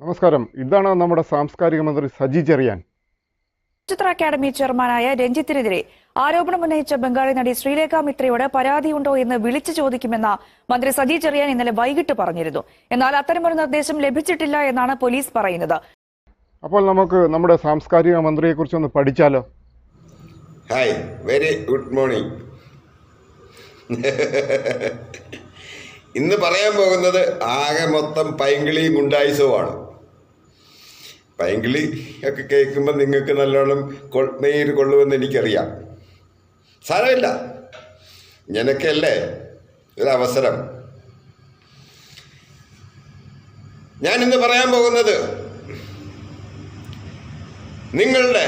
നമസ്കാരം. ഇതാണ് നമ്മുടെ സാംസ്കാരിക മന്ത്രി സജി ചെറിയാൻ. ചലച്ചിത്ര അക്കാദമി ചെയർമാനായ രഞ്ജിത്തിനെതിരെ ആരോപണം ഉന്നയിച്ച ബംഗാളി നടി ശ്രീലേഖ മിത്രയോട് പരാതിയുണ്ടോ എന്ന് വിളിച്ചു ചോദിക്കുമെന്ന് മന്ത്രി സജി ചെറിയാൻ ഇന്നലെ വൈകിട്ട് പറഞ്ഞിരുന്നു. എന്നാൽ അത്തരമൊരു നിർദ്ദേശം ലഭിച്ചിട്ടില്ല എന്നാണ് പോലീസ് പറയുന്നത്. അപ്പോൾ നമുക്ക് നമ്മുടെ സാംസ്കാരിക മന്ത്രിയെക്കുറിച്ച് ഒന്ന് പഠിച്ചാലോ? Hi, very good morning. ഇന്ന് പറയാൻ പോകുന്നത് ആകെ മൊത്തം പൈങ്കിളിയും ഗുണ്ടായുസവുമാണ്. പൈങ്കിളി ഒക്കെ കേൾക്കുമ്പോൾ നിങ്ങൾക്ക് നല്ലോണം നേര് കൊള്ളുമെന്ന് എനിക്കറിയാം. സാരമില്ല, ഇങ്ങനൊക്കെയല്ലേ ഒരവസരം. ഞാനിന്ന് പറയാൻ പോകുന്നത് നിങ്ങളുടെ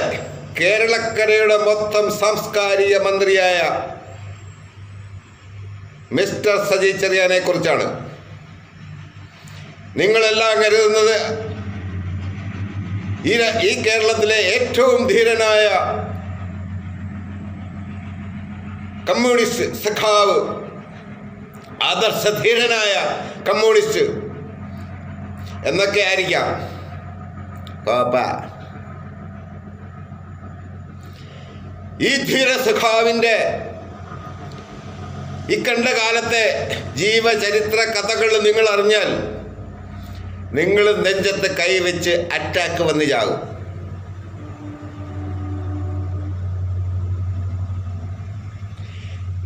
കേരളക്കരയുടെ മൊത്തം സാംസ്കാരിക മന്ത്രിയായ മിസ്റ്റർ സജി ചെറിയാനെ കുറിച്ചാണ്. നിങ്ങളെല്ലാം കരുതുന്നത് ഈ കേരളത്തിലെ ഏറ്റവും ധീരനായ കമ്മ്യൂണിസ്റ്റ് സഖാവ്, ആദർശധീരനായ കമ്മ്യൂണിസ്റ്റ് എന്നൊക്കെ ആയിരിക്കാം. ഈ ധീര സഖാവിൻ്റെ ഇക്കണ്ട കാലത്തെ ജീവചരിത്ര കഥകൾ നിങ്ങൾ അറിഞ്ഞാൽ നിങ്ങൾ നെഞ്ചത്ത് കൈവച്ച് അറ്റാക്ക് വന്ന് ചാകും.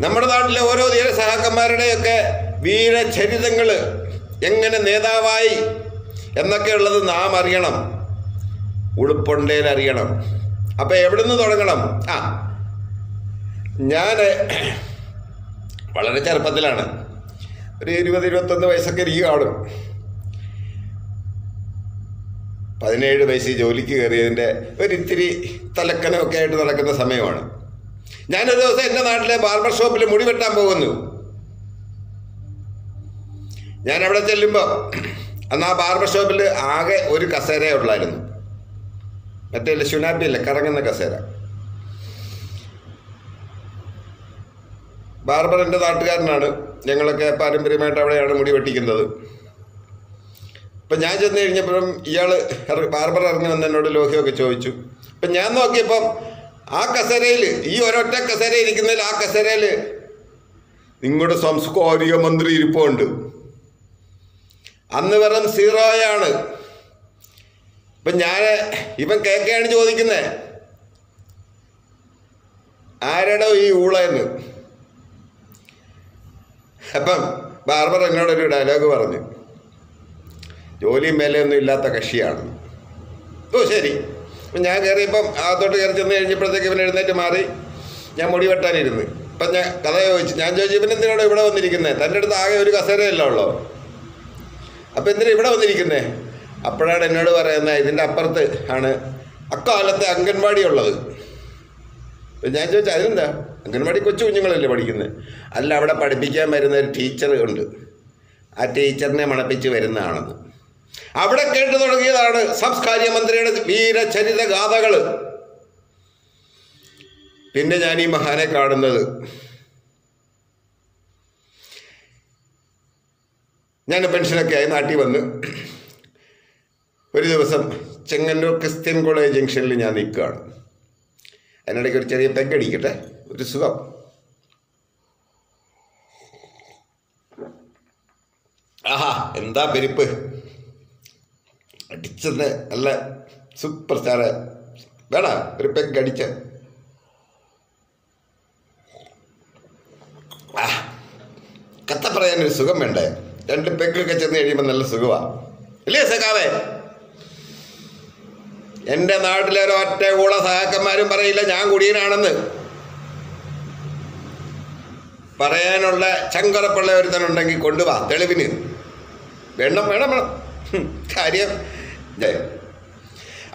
നമ്മുടെ നാട്ടിലെ ഓരോ ധീര സഹാക്കന്മാരുടെയൊക്കെ വീരചരിതങ്ങൾ എങ്ങനെ നേതാവായി എന്നൊക്കെ ഉള്ളത് നാം അറിയണം, ഉളുപ്പൊണ്ടേൽ അറിയണം. അപ്പം എവിടെ നിന്ന് തുടങ്ങണം? ഞാൻ വളരെ ചെറുപ്പത്തിലാണ്, ഒരു 20-21 വയസ്സൊക്കെ എനിക്ക് കാണും. 17 വയസ്സിൽ ജോലിക്ക് കയറിയതിൻ്റെ ഒരിത്തിരി തലക്കനമൊക്കെ ആയിട്ട് നടക്കുന്ന സമയമാണ്. ഞാനൊരു ദിവസം എൻ്റെ നാട്ടിലെ ബാർബർ ഷോപ്പിൽ മുടി വെട്ടാൻ പോകുന്നു. ഞാൻ അവിടെ ചെല്ലുമ്പോൾ അന്ന് ആ ബാർബർ ഷോപ്പിൽ ആകെ ഒരു കസേരയേ ഉള്ളായിരുന്നു. മറ്റേ ശുനാപ്പിയല്ലേ, കറങ്ങുന്ന കസേര. ബാർബർ എൻ്റെ നാട്ടുകാരനാണ്. ഞങ്ങളൊക്കെ പാരമ്പര്യമായിട്ട് അവിടെയാണ് മുടി വെട്ടിക്കുന്നത്. അപ്പം ഞാൻ ചെന്ന് കഴിഞ്ഞപ്പോഴും ഇയാൾ ബാർബർ ഇറങ്ങി വന്ന് എന്നോട് ലോഹ്യമൊക്കെ ചോദിച്ചു. അപ്പം ഞാൻ നോക്കിയപ്പം ആ കസേരയിൽ, ഈ ഒരൊറ്റ കസേര ഇരിക്കുന്നതിൽ, ആ കസേരയിൽ നിങ്ങളുടെ സാംസ്കാരിക മന്ത്രി ഇരിപ്പുണ്ട്. അന്ന് വെറും സീറോയാണ്. ഇപ്പം ഇവൻ കേൾക്കുകയാണ് ചോദിക്കുന്നത്, ആരുടോ ഈ ഊളയെന്ന്. അപ്പം ബാർബർ എന്നോടൊരു ഡയലോഗ് പറഞ്ഞു, ജോലിയും മേലെയൊന്നും ഇല്ലാത്ത കക്ഷിയാണ്. ഓ ശരി. അപ്പം ഞാൻ കയറിയപ്പം അകത്തോട്ട് കയറി ചെന്ന് കഴിഞ്ഞപ്പോഴത്തേക്ക് ഇവൻ എഴുന്നേറ്റ് മാറി. ഞാൻ മുടി വെട്ടാനിരുന്ന്. അപ്പം ഞാൻ കഥ ചോദിച്ചു. ഞാൻ ചോദിച്ചു, ഇവനെന്തിനാണോ ഇവിടെ വന്നിരിക്കുന്നത്? തൻ്റെ അടുത്ത് ആകെ ഒരു കസേരയല്ല ഉള്ളോ, അപ്പം എന്തിനാ ഇവിടെ വന്നിരിക്കുന്നത്? അപ്പോഴാണ് എന്നോട് പറയുന്നത്, ഇതിൻ്റെ അപ്പുറത്ത് ആണ് അക്കാലത്തെ അംഗൻവാടി ഉള്ളത്. അപ്പം ഞാൻ ചോദിച്ചു, അതിനെന്താ? അംഗൻവാടി കൊച്ചു കുഞ്ഞുങ്ങളല്ലേ പഠിക്കുന്നത്? അല്ല, അവിടെ പഠിപ്പിക്കാൻ വരുന്ന ഒരു ടീച്ചർ ഉണ്ട്, ആ ടീച്ചറിനെ മണപ്പിച്ച് വരുന്നതാണെന്ന്. അവിടെ കേട്ടു തുടങ്ങിയതാണ് സാംസ്കാരിക മന്ത്രിയുടെ വീരചരിത ഗാഥകൾ. പിന്നെ ഞാൻ ഈ മഹാനെ കാണുന്നത്, ഞാൻ പെൻഷനൊക്കെ ആയി നാട്ടിൽ വന്ന് ഒരു ദിവസം ചെങ്ങന്നൂർ ക്രിസ്ത്യൻ കോളേജ് ജംഗ്ഷനിൽ ഞാൻ നിൽക്കുകയാണ്. അതിനിടയ്ക്ക് ഒരു ചെറിയ പെഗടിക്കട്ടെ, ഒരു സുഖം. ആഹാ, എന്താ പെരുപ്പ്! അടിച്ചത് നല്ല സൂപ്പർ സ്റ്റാർ. വേണ ഒരു പെഗ് അടിച്ച. കഥ പറയാനൊരു സുഖം വേണ്ടേ? 2 പെഗൊക്കെ ചെന്ന് കഴിയുമ്പോൾ നല്ല സുഖമാണ്, ഇല്ലേ സഖാവേ? എൻ്റെ നാട്ടിലെ ഒരൊറ്റ കൂള സഹാക്കന്മാരും പറയില്ല ഞാൻ കുടിയനാണെന്ന്. പറയാനുള്ള ചങ്കറപ്പുള്ള ഒരുത്തനുണ്ടെങ്കിൽ കൊണ്ടുവാ തെളിവിന്. വേണം വേണം വേണം കാര്യം.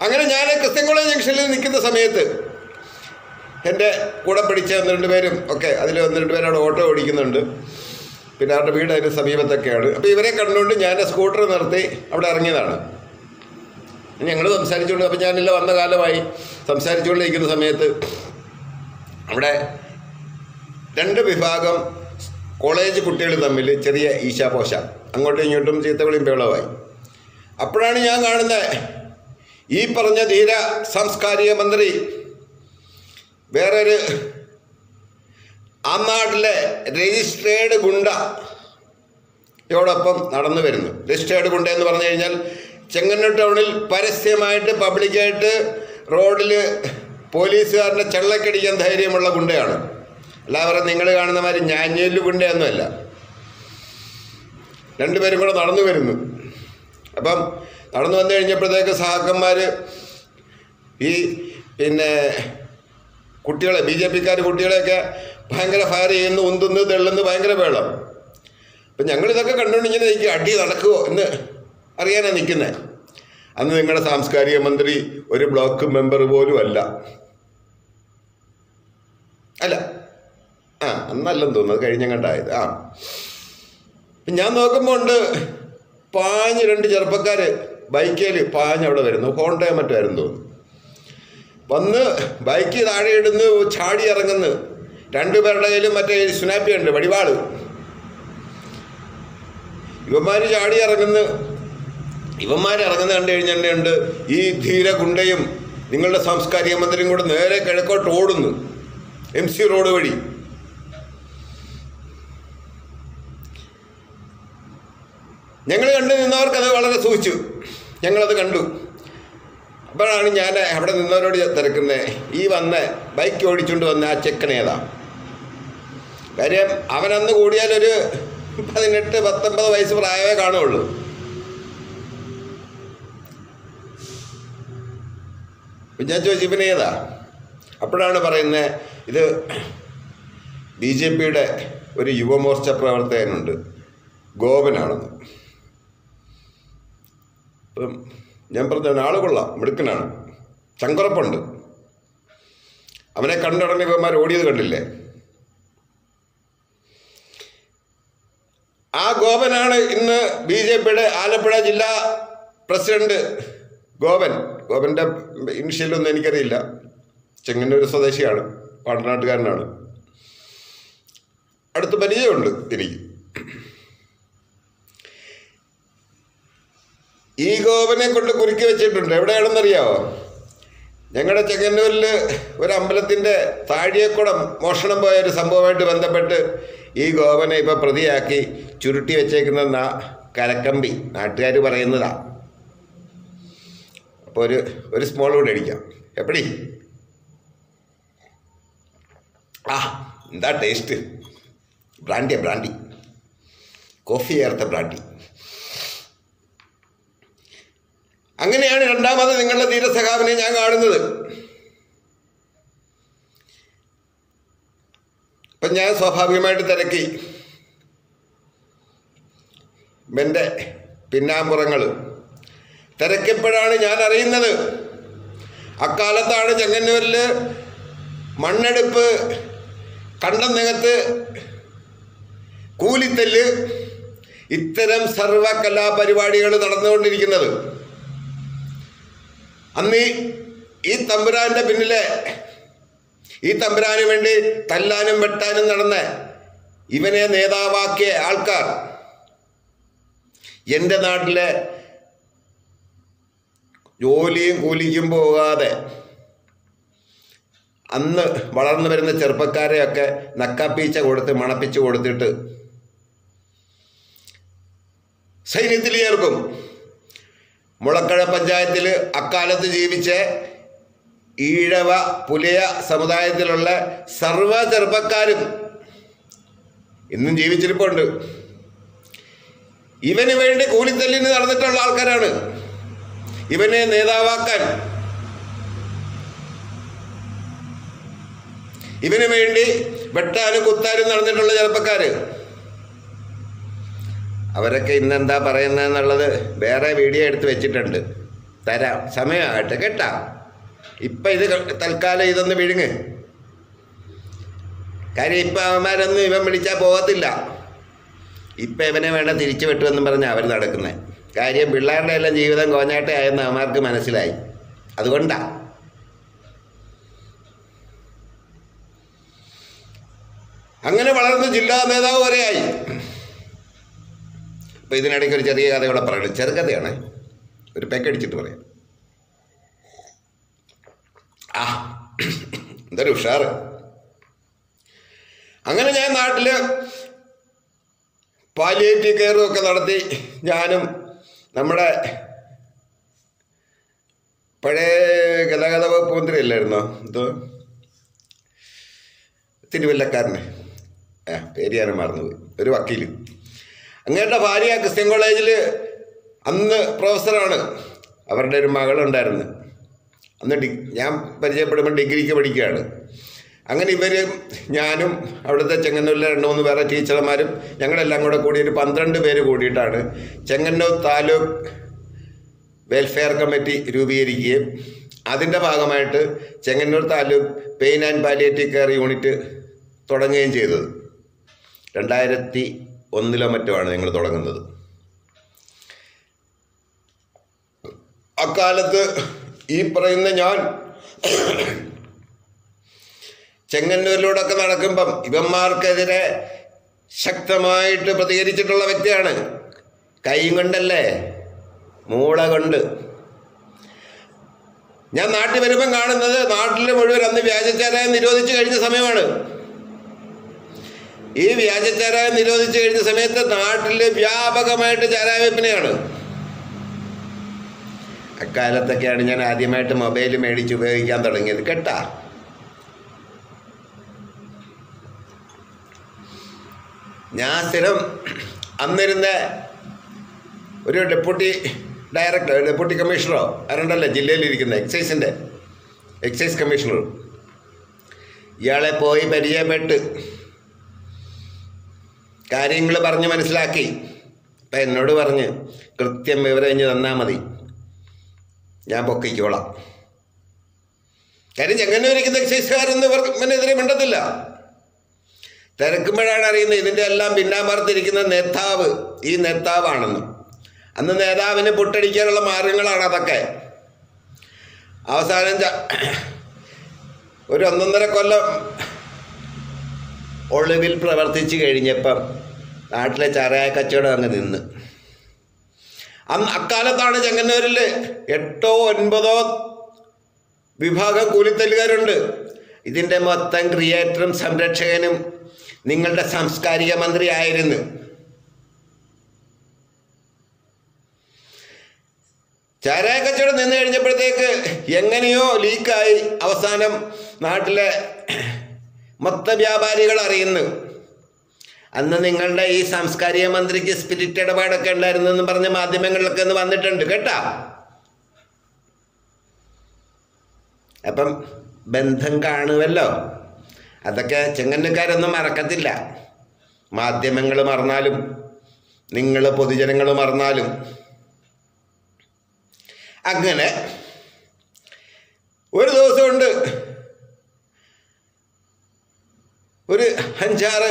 അങ്ങനെ ഞാൻ ക്രിസ്ത്യൻ കോളേജ് ജംഗ്ഷനിൽ നിൽക്കുന്ന സമയത്ത് എൻ്റെ കൂടെ പഠിച്ച 1-2 പേരും ഒക്കെ, അതിൽ 1-2 പേര് അവിടെ ഓട്ടോ ഓടിക്കുന്നുണ്ട്. പിന്നെ അവരുടെ വീട് അതിന് സമീപത്തൊക്കെയാണ്. അപ്പോൾ ഇവരെ കണ്ടുകൊണ്ട് ഞാൻ സ്കൂട്ടർ നിർത്തി അവിടെ ഇറങ്ങിയതാണ്. ഞങ്ങൾ സംസാരിച്ചുകൊണ്ട്, അപ്പം ഞാനില്ല വന്ന കാലമായി സംസാരിച്ചുകൊണ്ടിരിക്കുന്ന സമയത്ത് അവിടെ 2 വിഭാഗം കോളേജ് കുട്ടികൾ തമ്മിൽ ചെറിയ ഈശാപോശ, അങ്ങോട്ടും ഇങ്ങോട്ടും ചീത്തവിളിയും ബഹളമായി. അപ്പോഴാണ് ഞാൻ കാണുന്നത് ഈ പറഞ്ഞ ധീര സാംസ്കാരിക മന്ത്രി വേറൊരു ആ നാട്ടിലെ രജിസ്ട്രേഡ് ഗുണ്ട യോടൊപ്പം നടന്നു വരുന്നു. രജിസ്ട്രേഡ് ഗുണ്ട എന്ന് പറഞ്ഞു കഴിഞ്ഞാൽ ചെങ്ങന്നൂർ ടൗണിൽ പരസ്യമായിട്ട് പബ്ലിക്കായിട്ട് റോഡിൽ പോലീസുകാരൻ്റെ ചെള്ളക്കടിക്കാൻ ധൈര്യമുള്ള ഗുണ്ടയാണ്. എല്ലാവരും നിങ്ങൾ കാണുന്ന മാതിരി ഞാഞ്ഞേലു ഗുണ്ടയൊന്നുമല്ല. രണ്ടുപേരും കൂടെ നടന്നു വരുന്നു. അപ്പം നടന്നു വന്നു കഴിഞ്ഞപ്പോഴത്തേക്ക് സഹാക്കന്മാർ ഈ കുട്ടികളെ BJP-ക്കാർ കുട്ടികളെയൊക്കെ ഭയങ്കര ഫയർ ചെയ്യുന്നു, ഉന്തുന്നു, തെള്ളുന്നു, ഭയങ്കര വേളം. അപ്പം ഞങ്ങളിതൊക്കെ കണ്ടുകൊണ്ട് ഇങ്ങനെ നിൽക്കുക, അടി നടക്കുമോ എന്ന് അറിയാനാണ് നിൽക്കുന്നത്. അന്ന് നിങ്ങളുടെ സാംസ്കാരിക മന്ത്രി ഒരു ബ്ലോക്ക് മെമ്പർ പോലും അല്ല. അന്നല്ലെന്ന് തോന്നുന്നു, കഴിഞ്ഞങ്ങണ്ടായത്. ഞാൻ നോക്കുമ്പോൾ ഉണ്ട് പാഞ്ഞ് 2 ചെറുപ്പക്കാർ ബൈക്കിൽ പാഞ്ഞ് അവിടെ വരുന്നു. ഹോണ്ടയോ മറ്റായിരുന്നു തോന്നുന്നു. വന്ന് ബൈക്ക് താഴെ ഇടുന്നു, ചാടി ഇറങ്ങുന്നു. 2 പേരുടെ കയ്യിലും മറ്റേ സ്നാപ്പിയുണ്ട്, വടിവാള്. ഇവന്മാർ ചാടി ഇറങ്ങുന്നു. ഇവന്മാരിറങ്ങുന്ന കണ്ടു കഴിഞ്ഞിട്ടുണ്ട് ഈ ധീര ഗുണ്ടയും നിങ്ങളുടെ സാംസ്കാരിക മന്ത്രിയും കൂടെ നേരെ കിഴക്കോട്ട് ഓടുന്നു, MC റോഡ് വഴി. ഞങ്ങൾ കണ്ടു നിന്നവർക്കത് വളരെ സൂചിച്ചു. ഞങ്ങളത് കണ്ടു. അപ്പോഴാണ് ഞാൻ അവിടെ നിന്നവരോട് തിരക്കുന്നത്, ഈ ബൈക്ക് ഓടിച്ചുകൊണ്ട് വന്ന ആ ചെക്കനേതാ? കാര്യം അവനന്ന് കൂടിയാലൊരു 18-19 വയസ്സ് പ്രായമേ കാണുള്ളൂ. ഞാൻ ചോദിച്ചു ഇവനേതാ? അപ്പോഴാണ് പറയുന്നത് ഇത് BJP-യുടെ ഒരു യുവമോർച്ച പ്രവർത്തകനുണ്ട്, ഗോപനാണെന്ന്. അപ്പം ഞാൻ പറഞ്ഞ ആള് കൊള്ളാം, മിടുക്കനാണ്, ചങ്കുറപ്പുണ്ട്. അവനെ കണ്ടുടനെ ഇവന്മാർ ഓടിയത് കണ്ടില്ലേ? ആ ഗോപനാണ് ഇന്ന് BJP-യുടെ ആലപ്പുഴ ജില്ലാ പ്രസിഡന്റ്. ഗോപൻ്റെ ഇനിഷ്യലൊന്നും എനിക്കറിയില്ല. ചെങ്ങന്നൂർ സ്വദേശിയാണ്, പാണ്ടനാട്ടുകാരനാണ്. അടുത്ത് പരിചയമുണ്ട് എനിക്ക്. ഈ ഗോപനെ കൊണ്ട് കുരുക്കി വെച്ചിട്ടുണ്ട്. എവിടെയാണെന്നറിയാവോ? ഞങ്ങളുടെ ചെങ്ങന്നൂരിൽ ഒരു അമ്പലത്തിൻ്റെ താഴിയക്കുടം മോഷണം പോയ ഒരു സംഭവമായിട്ട് ബന്ധപ്പെട്ട് ഈ ഗോപനെ ഇപ്പോൾ പ്രതിയാക്കി ചുരുട്ടി വെച്ചേക്കുന്ന കരക്കമ്പി നാട്ടുകാർ പറയുന്നതാ. അപ്പോൾ ഒരു സ്മോൾ കൂടെ അടിക്കാം. എപ്പടി? എന്താ ടേസ്റ്റ്! ബ്രാൻഡി, കോഫി ചേർത്ത ബ്രാൻഡി. അങ്ങനെയാണ് രണ്ടാമത് നിങ്ങളുടെ ധീരസഖാവിനെ ഞാൻ കാണുന്നത്. അപ്പം ഞാൻ സ്വാഭാവികമായിട്ട് തിരക്കി. എൻ്റെ പിന്നാമ്പുറങ്ങൾ തിരക്കിയപ്പോഴാണ് ഞാൻ അറിയുന്നത് അക്കാലത്താണ് ചെങ്ങന്നൂരിൽ മണ്ണെടുപ്പ്, കണ്ടം നികത്ത്, കൂലിത്തല്ല്, ഇത്തരം സർവകലാപരിപാടികൾ നടന്നുകൊണ്ടിരിക്കുന്നത്. അന്ന് ഈ തമ്പുരാൻ്റെ പിന്നിലെ, ഈ തമ്പുരാന് വേണ്ടി തല്ലാനും വെട്ടാനും നടന്ന ഇവനെ നേതാവാക്കിയ ആൾക്കാർ എൻ്റെ നാട്ടിലെ ജോലിയും കൂലിക്കും പോകാതെ അന്ന് വളർന്നു വരുന്ന ചെറുപ്പക്കാരെയൊക്കെ നക്കാപ്പീച്ച കൊടുത്ത് മണപ്പിച്ച് കൊടുത്തിട്ട് സൈന്യത്തിൽ ചേർക്കും. മുളക്കഴ പഞ്ചായത്തിൽ അക്കാലത്ത് ജീവിച്ച ഈഴവ പുലയ സമുദായത്തിലുള്ള സർവ്വ ചെറുപ്പക്കാരും ഇന്നും ജീവിച്ചിരിപ്പുണ്ട്. ഇവന് വേണ്ടി കൂലിത്തല്ലിന് നടന്നിട്ടുള്ള ആൾക്കാരാണ്. ഇവനെ നേതാവാക്കാൻ, ഇവന് വേണ്ടി വെട്ടാനും കുത്താനും നടന്നിട്ടുള്ള ചെറുപ്പക്കാര്. അവരൊക്കെ ഇന്നെന്താ പറയുന്നതെന്നുള്ളത് വേറെ വീഡിയോ എടുത്ത് വെച്ചിട്ടുണ്ട്, തരാം, സമയമാകട്ടെ കേട്ടാ. ഇപ്പം ഇത് തൽക്കാലം ഇതൊന്ന് വിഴുങ്ങ്. കാര്യം ഇപ്പം അവന്മാരൊന്നും ഇവൻ വിളിച്ചാൽ പോകത്തില്ല. ഇപ്പം ഇവനെ വേണ്ട തിരിച്ചു വെട്ടുമെന്നും പറഞ്ഞാൽ അവർ നടക്കുന്നത്. കാര്യം പിള്ളേരുടെ എല്ലാം ജീവിതം കോഞ്ഞാട്ടയായെന്ന് അവന്മാർക്ക് മനസ്സിലായി. അതുകൊണ്ടാ അങ്ങനെ വളർന്ന് ജില്ലാ നേതാവ് വരെയായി. അപ്പം ഇതിനിടയ്ക്ക് ഒരു ചെറിയ കഥ ഇവിടെ പറയുന്നത്, ചെറുകഥയാണ്. ഒരു പെക്കടിച്ചിട്ട് പറയാം. ആ എന്തൊരു ഉഷാറ്. അങ്ങനെ ഞാൻ നാട്ടിൽ പാലിയേറ്റീവ് കെയറും ഒക്കെ നടത്തി. ഞാനും നമ്മുടെ പഴയ ഗതാഗത വകുപ്പ് മന്ത്രി അല്ലായിരുന്നോ, എന്തോ തിരുവല്ലക്കാരനെ, പേര് ഞാനും മറന്നുപോയി, ഒരു വക്കീൽ. അങ്ങേരുടെ ഭാര്യ ക്രിസ്ത്യൻ കോളേജിൽ അന്ന് പ്രൊഫസറാണ്. അവരുടെ ഒരു മകളുണ്ടായിരുന്നു. അന്ന് ഞാൻ പരിചയപ്പെടുമ്പോൾ ഡിഗ്രിക്ക് പഠിക്കുകയാണ്. അങ്ങനെ ഞാനും അവിടുത്തെ ചെങ്ങന്നൂരിലെ 2-3 വേറെ ടീച്ചർമാരും ഞങ്ങളെല്ലാം കൂടെ കൂടി ഒരു 12 പേര് കൂടിയിട്ടാണ് ചെങ്ങന്നൂർ താലൂക്ക് വെൽഫെയർ കമ്മിറ്റി രൂപീകരിക്കുകയും അതിൻ്റെ ഭാഗമായിട്ട് Chengannur taluk pain and palliative care unit തുടങ്ങുകയും ചെയ്തത്. 2001 മറ്റോ ആണ് ഞങ്ങൾ തുടങ്ങുന്നത്. അക്കാലത്ത് ഈ പറയുന്ന ഞാൻ ചെങ്ങന്നൂരിലൂടെയൊക്കെ നടക്കുമ്പം ഇവന്മാർക്കെതിരെ ശക്തമായിട്ട് പ്രതികരിച്ചിട്ടുള്ള വ്യക്തിയാണ്. കൈയും കൊണ്ടല്ലേ, മൂള കൊണ്ട്. ഞാൻ നാട്ടിൽ വരുമ്പം കാണുന്നത് നാട്ടിൽ മുഴുവൻ അന്ന് വ്യാജച്ചാരായം നിരോധിച്ചു കഴിഞ്ഞ സമയമാണ്. ഈ വ്യാജച്ചാരായം നിരോധിച്ചു കഴിഞ്ഞ സമയത്ത് നാട്ടിൽ വ്യാപകമായിട്ട് ചാരായ വിൽപ്പനയാണ്. അക്കാലത്തൊക്കെയാണ് ഞാൻ ആദ്യമായിട്ട് മൊബൈൽ മേടിച്ച് ഉപയോഗിക്കാൻ തുടങ്ങിയത് കേട്ടാ. ഞാൻ സ്ഥിരം അന്നിരുന്ന ഒരു ഡെപ്യൂട്ടി ഡയറക്ടർ, ഡെപ്യൂട്ടി കമ്മീഷണറോ ആരുണ്ടല്ലോ ജില്ലയിലിരിക്കുന്ന എക്സൈസ് കമ്മീഷണർ, ഇയാളെ പോയി പരിചയപ്പെട്ട് കാര്യങ്ങൾ പറഞ്ഞ് മനസ്സിലാക്കി. അപ്പം എന്നോട് പറഞ്ഞ് കൃത്യം വിവരം കഴിഞ്ഞ് തന്നാൽ മതി, ഞാൻ പൊക്കിക്കോളാം. കാര്യം ചെങ്ങന്നൂരിക്കുന്ന എക്സൈസുകാരൊന്നും ഇവർക്കെതിരെ മിണ്ടത്തില്ല. തിരക്കുമ്പോഴാണ് അറിയുന്നത് ഇതിൻ്റെ എല്ലാം പിന്നാമ്പറത്തിരിക്കുന്ന നേതാവ് ഈ നേതാവാണെന്ന്. അന്ന് നേതാവിന് പുട്ടടിക്കാനുള്ള മാർഗങ്ങളാണ് അതൊക്കെ. അവസാനം ഒരു 1.5 കൊല്ലം ഒളിവിൽ പ്രവർത്തിച്ച് കഴിഞ്ഞപ്പം നാട്ടിലെ ചാരായ കച്ചവടം അങ്ങ് നിന്ന്. അക്കാലത്താണ് ചെങ്ങന്നൂരിൽ 8-9 വിഭാഗം കൂലിത്തല്ലുകാരുണ്ട്. ഇതിൻ്റെ മൊത്തം ക്രിയേറ്ററും സംരക്ഷകനും നിങ്ങളുടെ സാംസ്കാരിക മന്ത്രി ആയിരുന്നു. ചാരായ കച്ചവടം നിന്ന് കഴിഞ്ഞപ്പോഴത്തേക്ക് എങ്ങനെയോ ലീക്കായി അവസാനം നാട്ടിലെ മൊത്ത വ്യാപാരികൾ അറിയുന്നു. അന്ന് നിങ്ങളുടെ ഈ സാംസ്കാരിക മന്ത്രിക്ക് സ്പിരിറ്റ് ഇടപാടൊക്കെ ഉണ്ടായിരുന്നെന്ന് പറഞ്ഞ മാധ്യമങ്ങളിലൊക്കെ ഒന്ന് വന്നിട്ടുണ്ട് കേട്ടാ. അപ്പം ബന്ധം കാണുമല്ലോ. അതൊക്കെ ചെങ്ങന്നൂർക്കാരൊന്നും മറക്കത്തില്ല. മാധ്യമങ്ങൾ മറന്നാലും നിങ്ങൾ പൊതുജനങ്ങൾ മറന്നാലും. അങ്ങനെ ഒരു ദിവസമുണ്ട് ഒരു 5-6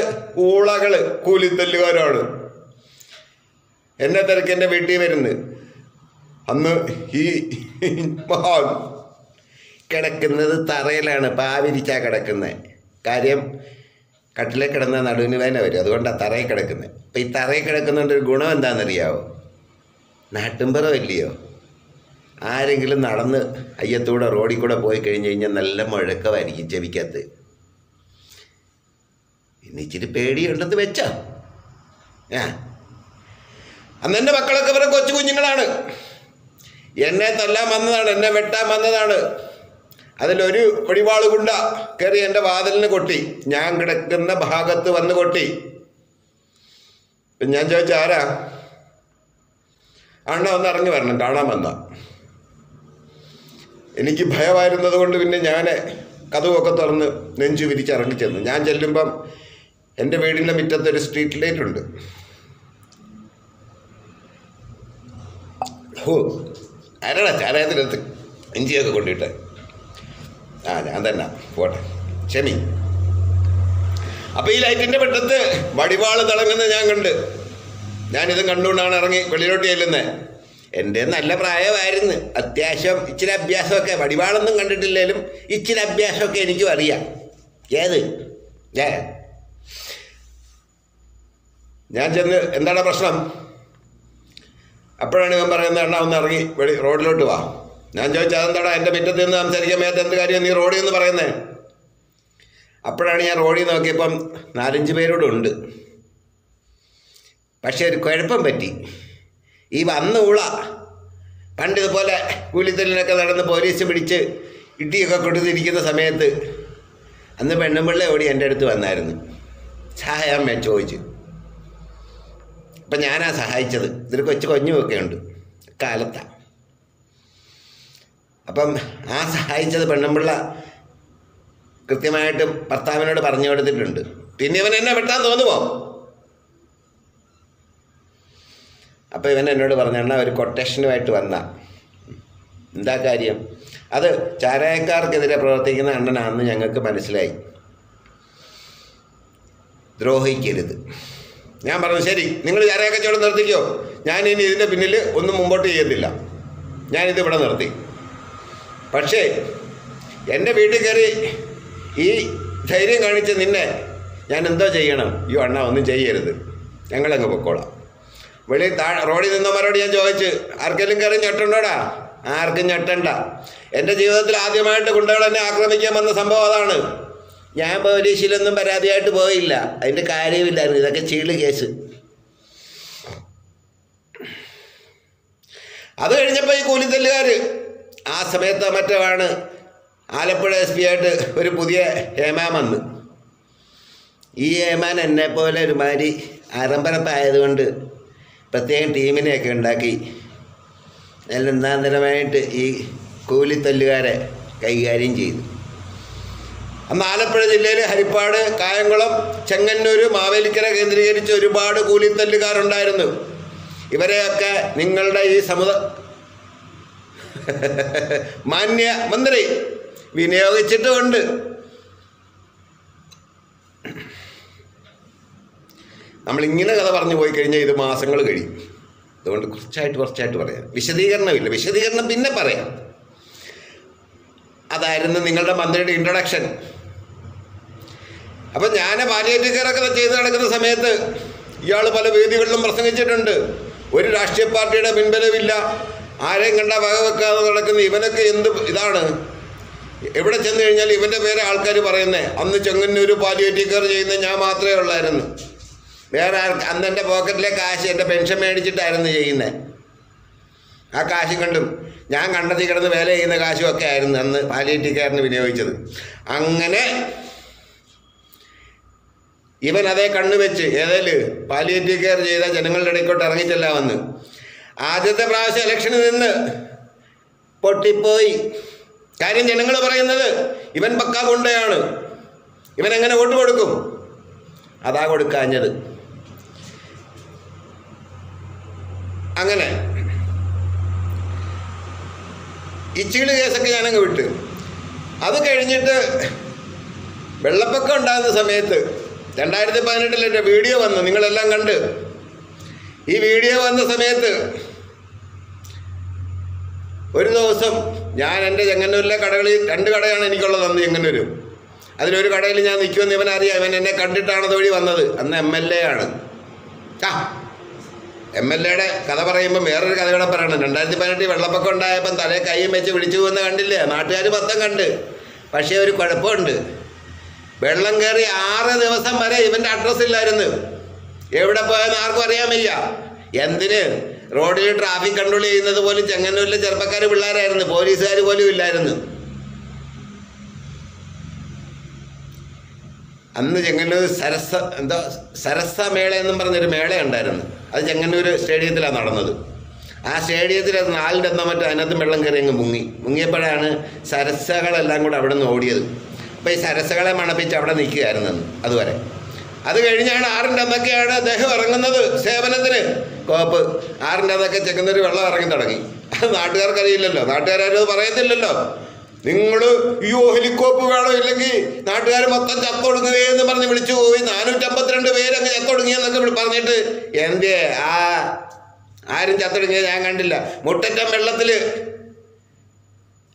ഊളകൾ കൂലിത്തല്ലുകാരാണ് എന്നെ തിരക്ക് എൻ്റെ വീട്ടിൽ വരുന്നത്. അന്ന് ഈ മഹാൻ കിടക്കുന്നത് തറയിലാണ്, പാവിരിച്ചാണ് കിടക്കുന്നത്. കാര്യം കട്ടിലെ കിടന്ന നടുവിന് വേന വരും, അതുകൊണ്ടാണ് തറയിൽ കിടക്കുന്നത്. അപ്പം ഈ തറയിൽ കിടക്കുന്നതിൻ്റെ ഒരു ഗുണം എന്താണെന്നറിയാവോ? നാട്ടുംപുറമില്ലയോ. ആരെങ്കിലും നടന്ന് അയ്യത്തൂടെ റോഡിൽ കൂടെ പോയി കഴിഞ്ഞ് കഴിഞ്ഞാൽ നല്ല മുഴക്കമായിരിക്കും ചെവിക്കകത്ത്. ഇന്ന് ഇച്ചിരി പേടിയുണ്ടെന്ന് വെച്ചോ. അന്ന് എൻ്റെ മക്കളൊക്കെ ഇവരെ കൊച്ചു കുഞ്ഞുങ്ങളാണ്. എന്നെ തല്ലാൻ വന്നതാണ്, എന്നെ വെട്ടാൻ വന്നതാണ്. അതിലൊരു വെടിവാള് ഗുണ്ട കയറി എൻ്റെ വാതിലിന് കൊട്ടി, ഞാൻ കിടക്കുന്ന ഭാഗത്ത് വന്ന് കൊട്ടി. ഞാൻ ചോദിച്ച ആരാ? അണ്ണ ഒന്ന് ഇറങ്ങി വരണം, കാണാൻ വന്ന. എനിക്ക് ഭയമായിരുന്നത് കൊണ്ട് പിന്നെ ഞാൻ കതവൊക്കെ തുറന്ന് നെഞ്ചു വിരിച്ചിറങ്ങി ചെന്നു. ഞാൻ ചെല്ലുമ്പം എൻ്റെ വീടിൻ്റെ മുറ്റത്തൊരു സ്ട്രീറ്റ് ലൈറ്റ് ഉണ്ട്. ആരാടാ ചാരായത്തിനകത്ത് ഇഞ്ചിയൊക്കെ കൊണ്ടിട്ട്? ഞാൻ തന്നെ, പോട്ടെ, ക്ഷമി. അപ്പം ഈ ലൈറ്റിൻ്റെ പെട്ടത്ത് വടിവാള് തിളങ്ങുന്നത് ഞാൻ കണ്ട്. ഞാനിതും കണ്ടുകൊണ്ടാണ് ഇറങ്ങി വെളിയിലോട്ട് ചെല്ലുന്നത്. എൻ്റെ നല്ല പ്രായമായിരുന്നു, അത്യാവശ്യം ഇച്ചിരി അഭ്യാസമൊക്കെ, വടിവാളൊന്നും കണ്ടിട്ടില്ലെങ്കിലും ഇച്ചിരി അഭ്യാസമൊക്കെ എനിക്കും അറിയാം. ഏത് ഞാൻ ചെന്ന് എന്താണ് പ്രശ്നം? അപ്പോഴാണ് ഇവൻ പറയുന്നത്, എണ്ണ ഒന്ന് ഇറങ്ങി റോഡിലോട്ട് വാ. ഞാൻ ചോദിച്ചാൽ അതെന്താടാ എൻ്റെ മുറ്റത്ത് നിന്ന് സംസാരിക്കാൻ മേത്ത് എന്ത് കാര്യം നീ റോഡിൽ നിന്ന് പറയുന്നത്? അപ്പോഴാണ് ഞാൻ റോഡിൽ നോക്കിയപ്പം 4-5 പേരോടും ഉണ്ട്. പക്ഷേ ഒരു കുഴപ്പം പറ്റി. ഈ വന്ന ഊള പണ്ട് ഇതുപോലെ കൂലിത്തല്ലിനൊക്കെ നടന്ന് പോലീസ് പിടിച്ച് ഇടിയൊക്കെ കൊടുത്തിരിക്കുന്ന സമയത്ത് അന്ന് പെണ്ണുമ്പിള്ള ഓടി എൻ്റെ അടുത്ത് വന്നായിരുന്നു. സഹായം ചോദിച്ചു. അപ്പം ഞാനാ സഹായിച്ചത്. ഇതൊരു കൊച്ചു കുഞ്ഞുമൊക്കെ ഉണ്ട് കാലത്താണ്. അപ്പം ആ സഹായിച്ചത് പെണ്ണുമ്പിള്ള കൃത്യമായിട്ട് ഭർത്താവിനോട് പറഞ്ഞു കൊടുത്തിട്ടുണ്ട്. പിന്നെ ഇവൻ എന്നെ വെട്ടാൻ തോന്നുമോ? അപ്പോൾ ഇവൻ എന്നോട് പറഞ്ഞ, അണ്ണാ ഒരു കൊട്ടേഷനുമായിട്ട് വന്ന എന്താ കാര്യം? അത് ചാരായക്കാർക്കെതിരെ പ്രവർത്തിക്കുന്ന അണ്ണനാണെന്ന് ഞങ്ങൾക്ക് മനസ്സിലായി, ദ്രോഹിക്കരുത്. ഞാൻ പറഞ്ഞു, ശരി, നിങ്ങൾ ചാരായ കച്ചവടം നിർത്തിക്കോ, ഞാനിനി ഇതിൻ്റെ പിന്നിൽ ഒന്നും മുമ്പോട്ട് ചെയ്യത്തില്ല, ഞാനിത് ഇവിടെ നിർത്തി. പക്ഷേ എൻ്റെ വീട്ടിൽ കയറി ഈ ധൈര്യം കാണിച്ച് നിന്നെ ഞാൻ എന്തോ ചെയ്യണം? അയ്യോ അണ്ണാ ഒന്നും ചെയ്യരുത്, ഞങ്ങളങ്ങ് പൊക്കോളാം. വെളിയിൽ റോഡിൽ നിന്നവരോട് ഞാൻ ചോദിച്ചു, ആർക്കെങ്കിലും കയറി ഞെട്ടുണ്ടോടാ? ആർക്കും ഞെട്ടണ്ട. എൻ്റെ ജീവിതത്തിൽ ആദ്യമായിട്ട് ഗുണ്ടകൾ എന്നെ ആക്രമിക്കാൻ വന്ന സംഭവം അതാണ്. ഞാൻ പോലീസിലൊന്നും പരാതിയായിട്ട് പോയില്ല, അതിൻ്റെ കാര്യമില്ലായിരുന്നു. ഇതൊക്കെ ചീള് കേസ്. അത് കഴിഞ്ഞപ്പോൾ ഈ കൂലിത്തല്ലുകാർ ആ സമയത്ത് മറ്റുമാണ് ആലപ്പുഴ SP ആയിട്ട് ഒരു പുതിയ ഏമാൻ വന്ന്. ഈ ഏമാൻ എന്നെപ്പോലെ ഒരുമാതിരി ആഡംബരപ്പായതുകൊണ്ട് പ്രത്യേകം ടീമിനെയൊക്കെ ഉണ്ടാക്കി നല്ല ഒന്നാന്തരമായിട്ട് ഈ കൂലിത്തല്ലുകാരെ കൈകാര്യം ചെയ്തു. അന്ന് ആലപ്പുഴ ജില്ലയിൽ ഹരിപ്പാട്, കായംകുളം, ചെങ്ങന്നൂർ, മാവേലിക്കര കേന്ദ്രീകരിച്ച് ഒരുപാട് കൂലിത്തല്ലുകാരുണ്ടായിരുന്നു. ഇവരെയൊക്കെ നിങ്ങളുടെ ഈ മാന്യ മന്ത്രി വിനിയോഗിച്ചിട്ടുമുണ്ട്. നമ്മളിങ്ങനെ കഥ പറഞ്ഞു പോയി കഴിഞ്ഞാൽ ഇത് മാസങ്ങൾ കഴിയും. അതുകൊണ്ട് കുറച്ചായിട്ട് പറയാം. വിശദീകരണമില്ല, വിശദീകരണം പിന്നെ പറയാം. അതായിരുന്നു നിങ്ങളുടെ മന്ത്രിയുടെ ഇൻട്രൊഡക്ഷൻ. അപ്പം ഞാൻ പാലിയേറ്റീവ് കെയറൊക്കെ ചെയ്ത് നടക്കുന്ന സമയത്ത് ഇയാൾ പല വേദികളിലും പ്രസംഗിച്ചിട്ടുണ്ട്. ഒരു രാഷ്ട്രീയ പാർട്ടിയുടെ പിൻബലമില്ല, ആരെയും കണ്ട വകവെക്കാതെ നടക്കുന്ന ഇവനൊക്കെ എന്ത് ഇതാണ്. എവിടെ ചെന്ന് കഴിഞ്ഞാൽ ഇവൻ്റെ പേരെ ആൾക്കാർ പറയുന്നത്. അന്ന് ചെങ്ങന്നൂർ പാലിയേറ്റീവ് കെയർ ചെയ്യുന്നത് ഞാൻ മാത്രമേ ഉള്ളായിരുന്നു. വേറെ അന്ന് എൻ്റെ പോക്കറ്റിലെ കാശ് എൻ്റെ പെൻഷൻ മേടിച്ചിട്ടായിരുന്നു ചെയ്യുന്നത്. ആ കാശ് കണ്ടും ഞാൻ കണ്ടെത്തി കിടന്ന് വേല ചെയ്യുന്ന കാശും ഒക്കെ ആയിരുന്നു അന്ന് പാലിയേറ്റീവ് കെയറിന് വിനിയോഗിച്ചത്. അങ്ങനെ ഇവൻ അതേ കണ്ണുവെച്ച് ഏതേല് പാലിയേറ്റീവ് കെയർ ചെയ്ത ജനങ്ങളുടെ ഇടയ്ക്കോട്ട് ഇറങ്ങിച്ചെല്ലാമെന്ന്. ആദ്യത്തെ പ്രാവശ്യം ഇലക്ഷനിൽ നിന്ന് പൊട്ടിപ്പോയി. കാര്യം ജനങ്ങൾ പറയുന്നത് ഇവൻ പക്കാ ഗുണ്ടയാണ്, ഇവൻ എങ്ങനെ വോട്ട് കൊടുക്കും? അതാ കൊടുക്കാഞ്ഞത്. അങ്ങനെ ഇച്ചിള് കേസൊക്കെ ഞാനങ്ങ് വിട്ട്. അത് കഴിഞ്ഞിട്ട് വെള്ളപ്പൊക്കം ഉണ്ടാകുന്ന സമയത്ത് 2018 എൻ്റെ വീഡിയോ വന്നു, നിങ്ങളെല്ലാം കണ്ട്. ഈ വീഡിയോ വന്ന സമയത്ത് ഒരു ദിവസം ഞാൻ എൻ്റെ ചെങ്ങന്നൂരിലെ കടകളിൽ 2 കടയാണ് എനിക്കുള്ളത് അന്ന് ചെങ്ങന്നൂർ. അതിലൊരു കടയിൽ ഞാൻ നിൽക്കുമെന്ന് ഇവനറിയാം. ഇവൻ എന്നെ കണ്ടിട്ടാണ് തൊഴി വന്നത്. അന്ന് MLA ആണ്. MLAയുടെ കഥ പറയുമ്പോൾ വേറൊരു കഥ കൂടെ പറയണം. 2018 വെള്ളപ്പൊക്കം ഉണ്ടായപ്പം തലേ കൈയും വെച്ച് വിളിച്ചു പോകുന്ന കണ്ടില്ലേ? നാട്ടുകാർ മൊത്തം കണ്ട്. പക്ഷേ ഒരു കുഴപ്പമുണ്ട്. വെള്ളം കയറി 6 ദിവസം വരെ ഇവൻ്റെ അഡ്രസ്സ് ഇല്ലായിരുന്നു. എവിടെ പോയെന്ന് ആർക്കും അറിയാൻ വയ്യ. എന്തിന്? റോഡിൽ ട്രാഫിക് കൺട്രോൾ ചെയ്യുന്നത് പോലും ചെങ്ങന്നൂരിലെ ചെറുപ്പക്കാർ പിള്ളേരായിരുന്നു, പോലീസുകാർ പോലും ഇല്ലായിരുന്നു. അന്ന് ചെങ്ങന്നൂർ സരസ മേള എന്നും പറഞ്ഞൊരു മേള ഉണ്ടായിരുന്നു. അത് ചെങ്ങന്നൂർ സ്റ്റേഡിയത്തിലാണ് നടന്നത്. ആ സ്റ്റേഡിയത്തിൽ അത് 4 മറ്റോ അതിനകത്ത് വെള്ളം കയറി അങ്ങ് മുങ്ങിയപ്പോഴാണ് സരസകളെല്ലാം കൂടെ അവിടെ നിന്ന് ഓടിയത്. അപ്പോൾ ഈ സരസകളെ മണപ്പിച്ച് അവിടെ നിൽക്കുകയായിരുന്നു അതുവരെ. അത് കഴിഞ്ഞാണ് 6-ൻ്റെ അന്നൊക്കെയാണ് അദ്ദേഹം ഇറങ്ങുന്നത് സേവനത്തിന്. കോപ്പ് 6-ൻ്റെ അന്നൊക്കെ ചെങ്ങന്നൂർ വെള്ളം ഇറങ്ങി തുടങ്ങി. അത് നാട്ടുകാർക്കറിയില്ലല്ലോ, നാട്ടുകാരും അത് പറയത്തില്ലല്ലോ. നിങ്ങൾ അയ്യോ ഹെലികോപ്പ് വേണോ, ഇല്ലെങ്കിൽ നാട്ടുകാർ മൊത്തം ചത്തൊടുങ്ങുകയെന്ന് പറഞ്ഞ് വിളിച്ചു പോയി. 452 പേരങ്ങ് ചത്തൊടുങ്ങിയെന്നൊക്കെ പറഞ്ഞിട്ട് എൻ്റെ ആരും ചത്തൊടുങ്ങിയത് ഞാൻ കണ്ടില്ല. മുട്ടറ്റം വെള്ളത്തിൽ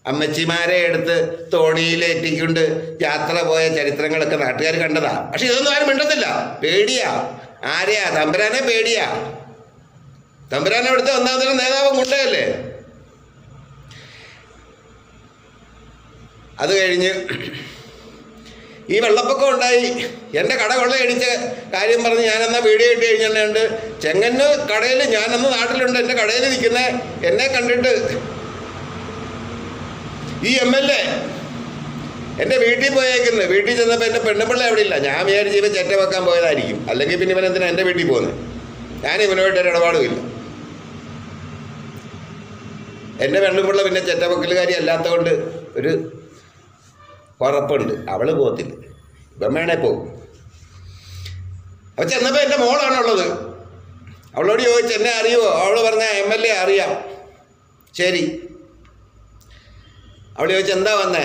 അമ്മച്ചിമാരെ എടുത്ത് തോണിയിലേറ്റിക്കൊണ്ട് യാത്ര പോയ ചരിത്രങ്ങളൊക്കെ നാട്ടുകാർ കണ്ടതാ. പക്ഷെ ഇതൊന്നും ആരും മിണ്ടത്തില്ല. പേടിയാ. ആരെയാ? തമ്പുരാനെ പേടിയാ. തമ്പുരാൻ അവിടുത്തെ ഒന്നാമത്തെ നേതാവ് ഗുണ്ടയല്ലേ. അത് കഴിഞ്ഞ് ഈ വെള്ളപ്പൊക്കം ഉണ്ടായി, എൻ്റെ കട കൊള്ളയടിച്ച കാര്യം പറഞ്ഞ് ഞാനെന്നാ വീഡിയോ ഇട്ട് കഴിഞ്ഞിട്ടുണ്ട്. ചെങ്ങന്നൂർ കടയിൽ ഞാനന്ന് നാട്ടിലുണ്ട്, എൻ്റെ കടയിൽ നിൽക്കുന്ന എന്നെ കണ്ടിട്ട് ഈ MLA എൻ്റെ വീട്ടിൽ പോയേക്കുന്നത്. വീട്ടിൽ ചെന്നപ്പോൾ എൻ്റെ പെണ്ണുപിള്ള അവിടെ ഇല്ല. ഞാൻ വിചാരിച്ച് ഇവൻ ചെറ്റ വെക്കാൻ പോയതായിരിക്കും, അല്ലെങ്കിൽ പിന്നെ ഇവൻ എന്തിനാ എൻ്റെ വീട്ടിൽ പോകുന്നത്? ഞാൻ ഇവനുമായിട്ടൊരു ഇടപാടുമില്ല. എൻ്റെ പെണ്ണുപിള്ള പിന്നെ ചെറ്റ വെക്കലുകാരി അല്ലാത്തതുകൊണ്ട് ഒരു ഉറപ്പുണ്ട്, അവള് പോകത്തില്ല. ഇപ്പം വേണേ പോകും. അപ്പോൾ ചെന്നപ്പോൾ എൻ്റെ മോളാണുള്ളത്. അവളോട് ചോദിച്ചു എന്നെ അറിയുമോ? അവൾ പറഞ്ഞ MLA അറിയാം. ശരി. അവൾ ചോദിച്ചു എന്താ വന്നേ?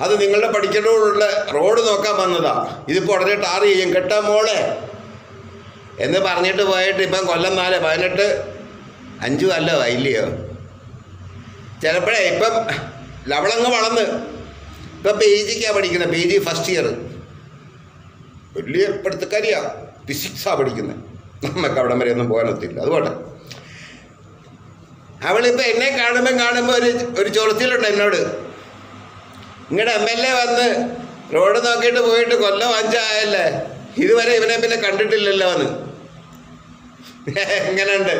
അത് നിങ്ങളുടെ പഠിക്കേണ്ടതുള്ള റോഡ് നോക്കാൻ വന്നതാ, ഇതിപ്പോൾ ഉടനെ ടാർ ചെയ്യും കേട്ടോ മോളെ എന്ന് പറഞ്ഞിട്ട് പോയിട്ട് ഇപ്പം കൊല്ലം 4 18 5 അല്ലോ ഇല്ലയോ? ചിലപ്പോഴേ ഇപ്പം ലവളങ്ങ് വളർന്ന് ഇപ്പം PGക്കാണ് പഠിക്കുന്നത്. PG first year. വലിയ പഠിത്തക്കാരിയാ, ഫിസിക്സാണ് പഠിക്കുന്നത്. നമുക്ക് അവിടം വരെ ഒന്നും പോകാനൊത്തില്ല. അതുകൊണ്ട് അവളിപ്പോൾ എന്നെ കാണുമ്പോൾ ഒരു ചൊറിച്ചിലുണ്ട് എന്നോട്. നിങ്ങളുടെ MLA വന്ന് റോഡ് നോക്കിയിട്ട് പോയിട്ട് കൊല്ലം 5 ആയല്ലേ, ഇതുവരെ ഇവനെ പിന്നെ കണ്ടിട്ടില്ലല്ലോ എന്ന്. എങ്ങനെയുണ്ട്?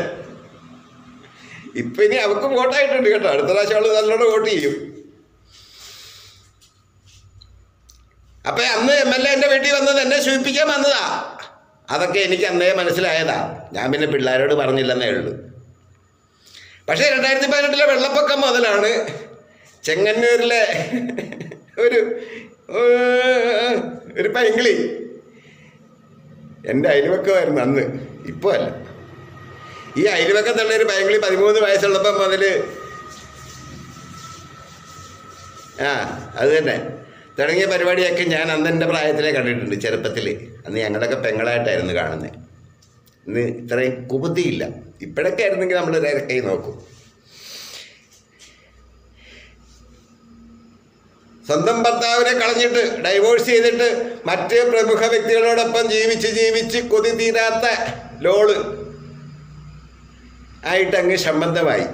ഇപ്പം ഇനി അവൾക്കും വോട്ടായിട്ടുണ്ട് കേട്ടോ. അടുത്ത പ്രാവശ്യം അവൾ നല്ലോണം വോട്ട് ചെയ്യും. അപ്പം അന്ന് MLA എൻ്റെ വീട്ടിൽ വന്നത് എന്നെ സൂചിപ്പിക്കാൻ വന്നതാ. അതൊക്കെ എനിക്ക് അന്നേ മനസ്സിലായതാ. ഞാൻ പിന്നെ പിള്ളേരോട് പറഞ്ഞില്ലെന്നേ ഉള്ളൂ. പക്ഷേ 2018 വെള്ളപ്പൊക്കം മുതലാണ് ചെങ്ങന്നൂരിലെ ഒരു പൈങ്കിളി എൻ്റെ അയൽവക്കമായിരുന്നു അന്ന്, ഇപ്പോൾ അല്ല. ഈ അയൽവക്കത്തുള്ള ഒരു പൈങ്കിളി 13 വയസ്സുള്ളപ്പം മുതൽ അത് തന്നെ തുടങ്ങിയ പരിപാടിയൊക്കെ ഞാൻ അന്ന് എൻ്റെ പ്രായത്തിലേ കണ്ടിട്ടുണ്ട്. ചെറുപ്പത്തിൽ അന്ന് ഞങ്ങളുടെയൊക്കെ പെങ്ങളായിട്ടായിരുന്നു കാണുന്നത്. ഇന്ന് ഇത്രയും കുബുദ്ധിയില്ല. ഇപ്പോഴൊക്കെ ആയിരുന്നെങ്കിൽ നമ്മൾ കൈ നോക്കും. സ്വന്തം ഭർത്താവിനെ കളഞ്ഞിട്ട് ഡൈവോഴ്സ് ചെയ്തിട്ട് മറ്റ് പ്രമുഖ വ്യക്തികളോടൊപ്പം ജീവിച്ച് കൊതി തീരാത്ത ലോള് ആയിട്ടങ്ങ് സംബന്ധമായി.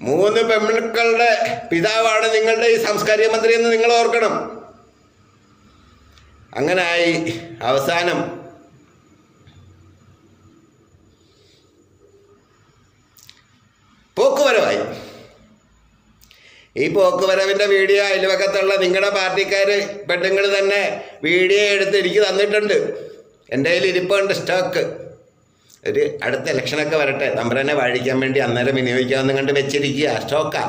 3 പെൺമക്കളുടെ പിതാവാണ് നിങ്ങളുടെ ഈ സാംസ്കാരിക മന്ത്രി എന്ന് നിങ്ങൾ ഓർക്കണം. അങ്ങനായി അവസാനം പോക്കുവരവായി. ഈ പോക്കുവരവിൻ്റെ വീഡിയോ അയൽവക്കത്തുള്ള നിങ്ങളുടെ പാർട്ടിക്കാർ പെണ്ണുങ്ങൾ തന്നെ വീഡിയോ എടുത്ത് എനിക്ക് തന്നിട്ടുണ്ട്. എൻ്റെ കയ്യിൽ ഇരിപ്പുണ്ട് സ്റ്റോക്ക്. ഒരു അടുത്ത ഇലക്ഷനൊക്കെ വരട്ടെ, തമ്പുരാനെ വാഴിക്കാൻ വേണ്ടി അന്നേരം വിനിയോഗിക്കാമെന്ന് കണ്ട് വെച്ചിരിക്കുക. സ്റ്റോക്കാ.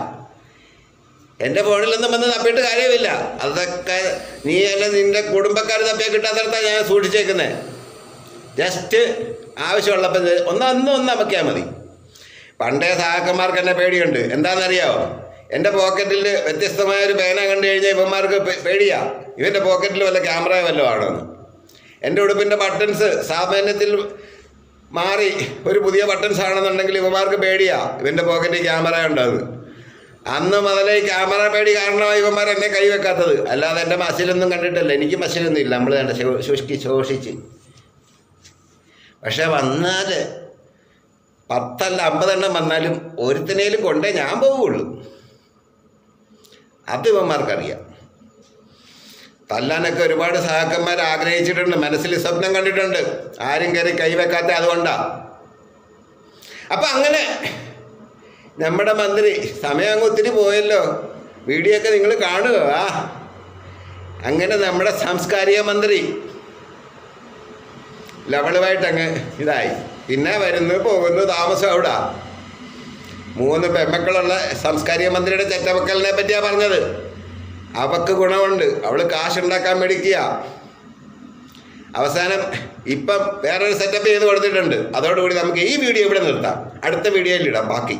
എൻ്റെ ഫോണിലൊന്നും വന്ന് തപ്പിയിട്ട് കാര്യമില്ല. അതൊക്കെ നീ അല്ല നിൻ്റെ കുടുംബക്കാർ തപ്പിയാൽ കിട്ടാത്തടത്താണ് ഞാൻ സൂക്ഷിച്ചേക്കുന്നത്. ജസ്റ്റ് ആവശ്യമുള്ളപ്പോൾ ഒന്ന് നമുക്കാൽ മതി. പണ്ടേ സഹാക്കന്മാർക്ക് എന്നെ പേടിയുണ്ട്. എന്താണെന്നറിയാമോ? എൻ്റെ പോക്കറ്റിൽ വ്യത്യസ്തമായൊരു പേന കണ്ടു കഴിഞ്ഞാൽ ഇവന്മാർക്ക് പേടിയാ. ഇവൻ്റെ പോക്കറ്റിൽ വല്ല ക്യാമറ വല്ലതും ആണെന്ന്. എൻ്റെ ഉടുപ്പിൻ്റെ ബട്ടൺസ് സാമാന്യത്തിൽ മാറി ഒരു പുതിയ ബട്ടൺസ് ആണെന്നുണ്ടെങ്കിൽ ഇവന്മാർക്ക് പേടിയാ, ഇവൻ്റെ പോക്കറ്റിൽ ക്യാമറ ഉണ്ടെന്ന്. അന്ന് മുതലേ ക്യാമറ പേടി കാരണമായി ഇവന്മാർ എന്നെ കൈവെക്കാത്തത്. അല്ലാതെ എൻ്റെ മസിലൊന്നും കണ്ടിട്ടല്ല. എനിക്ക് മസിലൊന്നും ഇല്ല. നമ്മൾ എൻ്റെ ശോഷിച്ച്. പക്ഷെ വന്നാൽ 10 അല്ല 50 വന്നാലും ഒരുത്തിനേലും കൊണ്ടേ ഞാൻ പോവുള്ളൂ. അത് ഇവന്മാർക്കറിയാം. തല്ലാനൊക്കെ ഒരുപാട് സഹാക്കന്മാർ ആഗ്രഹിച്ചിട്ടുണ്ട്, മനസ്സിൽ സ്വപ്നം കണ്ടിട്ടുണ്ട്. ആരും കയറി കൈവെക്കാത്ത അതുകൊണ്ടാണ്. അപ്പം അങ്ങനെ നമ്മുടെ മന്ത്രി സമയം അങ്ങ് ഒത്തിരി പോയല്ലോ. വീഡിയോ ഒക്കെ നിങ്ങൾ കാണുക. അങ്ങനെ നമ്മുടെ സാംസ്കാരിക മന്ത്രി ലവളുമായിട്ട് അങ്ങ് ഇതായി. പിന്നെ വരുന്നു പോകുന്നു താമസം അവിടെ. 3 പെൺമക്കളുള്ള സാംസ്കാരിക മന്ത്രിയുടെ ചെറ്റമക്കലിനെ പറ്റിയാണ് പറഞ്ഞത്. അവക്ക് ഗുണമുണ്ട്, അവൾ കാശുണ്ടാക്കാൻ മേടിക്കുക. അവസാനം ഇപ്പം വേറൊരു സെറ്റപ്പ് ചെയ്ത് കൊടുത്തിട്ടുണ്ട്. അതോടുകൂടി നമുക്ക് ഈ വീഡിയോ ഇവിടെ നിർത്താം, അടുത്ത വീഡിയോയിലിടാം ബാക്കി.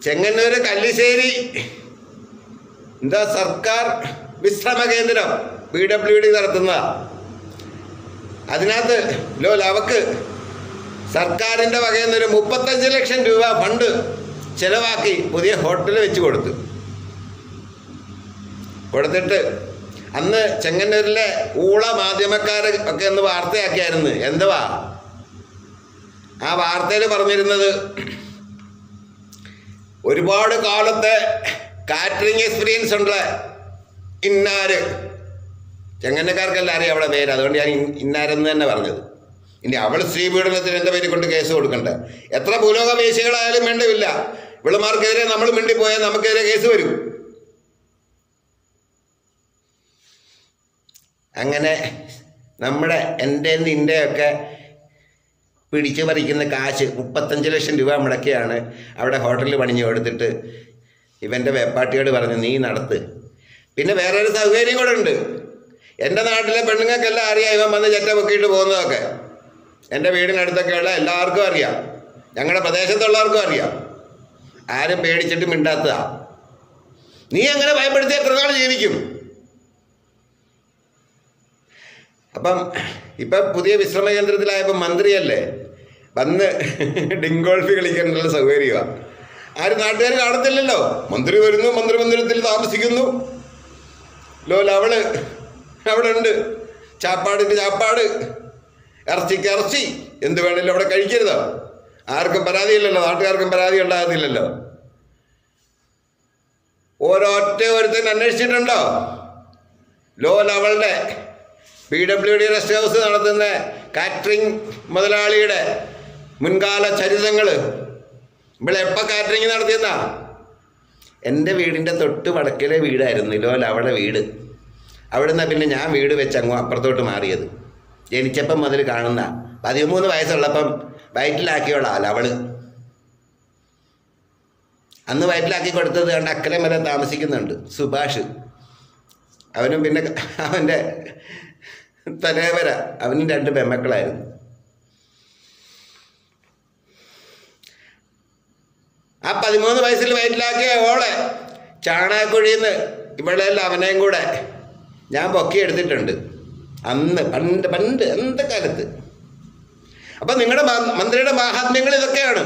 ചെങ്ങന്നൂർ കല്ലിശ്ശേരി എന്താ സർക്കാർ വിശ്രമ കേന്ദ്രം PWD നടത്തുന്നതാണ്. അതിനകത്ത് അവക്ക് സർക്കാരിൻ്റെ വകയിൽ നിന്നൊരു 35 ലക്ഷം രൂപ ഫണ്ട് ചിലവാക്കി പുതിയ ഹോട്ടൽ വെച്ച് കൊടുത്തിട്ട് അന്ന് ചെങ്ങന്നൂരിലെ ഊള മാധ്യമക്കാർ ഒക്കെ ഒന്ന് വാർത്തയാക്കിയായിരുന്നു. എന്തുവാ ആ വാർത്തയിൽ പറഞ്ഞിരുന്നത് ഒരുപാട് കാലത്തെ കാറ്ററിംഗ് എക്സ്പീരിയൻസ് ഉള്ള ഇന്നാര്, ചെങ്ങന്നക്കാർക്കല്ല അറിയാം അവിടെ പേര്, അതുകൊണ്ട് ഞാൻ ഇന്നാരെന്ന് തന്നെ പറഞ്ഞത്. ഇനി അവൾ സ്ത്രീപീഡനത്തിന് എൻ്റെ പേര് കൊണ്ട് കേസ് കൊടുക്കണ്ട. എത്ര ഭൂലോക വേശികളായാലും വേണ്ടവില്ല, ഇവളുമാർക്കെതിരെ നമ്മൾ മിണ്ടിപ്പോയാൽ നമുക്കെതിരെ കേസ് വരും. അങ്ങനെ നമ്മുടെ എൻ്റെ നിൻ്റെയൊക്കെ പിടിച്ചു പറിക്കുന്ന കാശ് 35 ലക്ഷം രൂപ മുടക്കിയാണ് അവിടെ ഹോട്ടലിൽ പണിഞ്ഞു കൊടുത്തിട്ട് ഇവൻ്റെ വേപ്പാട്ടിയോട് പറഞ്ഞു നീ നടത്ത്. പിന്നെ വേറെ ഒരു സൗകര്യം കൂടെ ഉണ്ട്. എൻ്റെ നാട്ടിലെ പെണ്ണുങ്ങൾക്കെല്ലാം അറിയാം ഇവൻ വന്ന് ചെറ്റ പൊക്കിയിട്ട് പോകുന്നതൊക്കെ. എൻ്റെ വീടിനടുത്തൊക്കെയുള്ള എല്ലാവർക്കും അറിയാം, ഞങ്ങളുടെ പ്രദേശത്തുള്ളവർക്കും അറിയാം. ആരും പേടിച്ചിട്ട് മിണ്ടാത്തതാ. നീ അങ്ങനെ ഭയപ്പെടുത്തി എത്ര നാൾ ജീവിക്കും? അപ്പം ഇപ്പം പുതിയ വിശ്രമ കേന്ദ്രത്തിലായപ്പോൾ മന്ത്രിയല്ലേ വന്ന് ഡിങ്കോൾഫി കളിക്കാനുള്ള സൗകര്യമാണ്. ആരും നാട്ടുകാർ കാണത്തില്ലല്ലോ. മന്ത്രി വരുന്നു, മന്ത്രിമന്ദിരത്തിൽ താമസിക്കുന്നു, അവള് അവിടെ ഉണ്ട്, ചാപ്പാടിന് ചാപ്പാട്, ഇറച്ചിക്ക് ഇറച്ചി, എന്ത് വേണമല്ലോ അവിടെ കഴിക്കരുതോ? ആർക്കും പരാതിയില്ലല്ലോ, നാട്ടുകാർക്കും പരാതി ഉണ്ടാകത്തില്ലല്ലോ. ഒരുത്തൻ അന്വേഷിച്ചിട്ടുണ്ടോ? അവളുടെ PWD റെസ്റ്റ് ഹൗസ് നടത്തുന്ന കാറ്ററിംഗ് മുതലാളിയുടെ മുൻകാല ചരിതങ്ങൾ. ഇവിടെ എപ്പോൾ കാറ്ററിംഗ് നടത്തിയെന്നാ? എൻ്റെ വീടിൻ്റെ തൊട്ട് വടക്കിലെ വീടായിരുന്നു അവളുടെ വീട്. അവിടുന്ന് പിന്നെ ഞാൻ വീട് വെച്ച് അങ്ങ് അപ്പുറത്തോട്ട് മാറിയത്. ജനിച്ചപ്പം മുതൽ കാണുന്ന 13 വയസ്സുള്ളപ്പം വയറ്റിലാക്കിയോളാൽ അവള്. അന്ന് വയറ്റിലാക്കി കൊടുത്തത് കണ്ട് അക്കരെ വരെ താമസിക്കുന്നുണ്ട് സുഭാഷ്. അവനും പിന്നെ അവൻ്റെ തലേവര, അവനും 2 പെമ്മക്കളായിരുന്നു. ആ 13 വയസ്സിൽ വയറ്റിലാക്കിയ ഓളെ ചാണകക്കുഴിയിൽ നിന്ന് ഇവളെല്ലാം അവനെയും കൂടെ ഞാൻ പൊക്കിയെടുത്തിട്ടുണ്ട് അന്ന് പണ്ട് എന്ത കാലത്ത്. അപ്പം നിങ്ങളുടെ മന്ത്രിയുടെ മഹാത്മ്യങ്ങൾ ഇതൊക്കെയാണ്.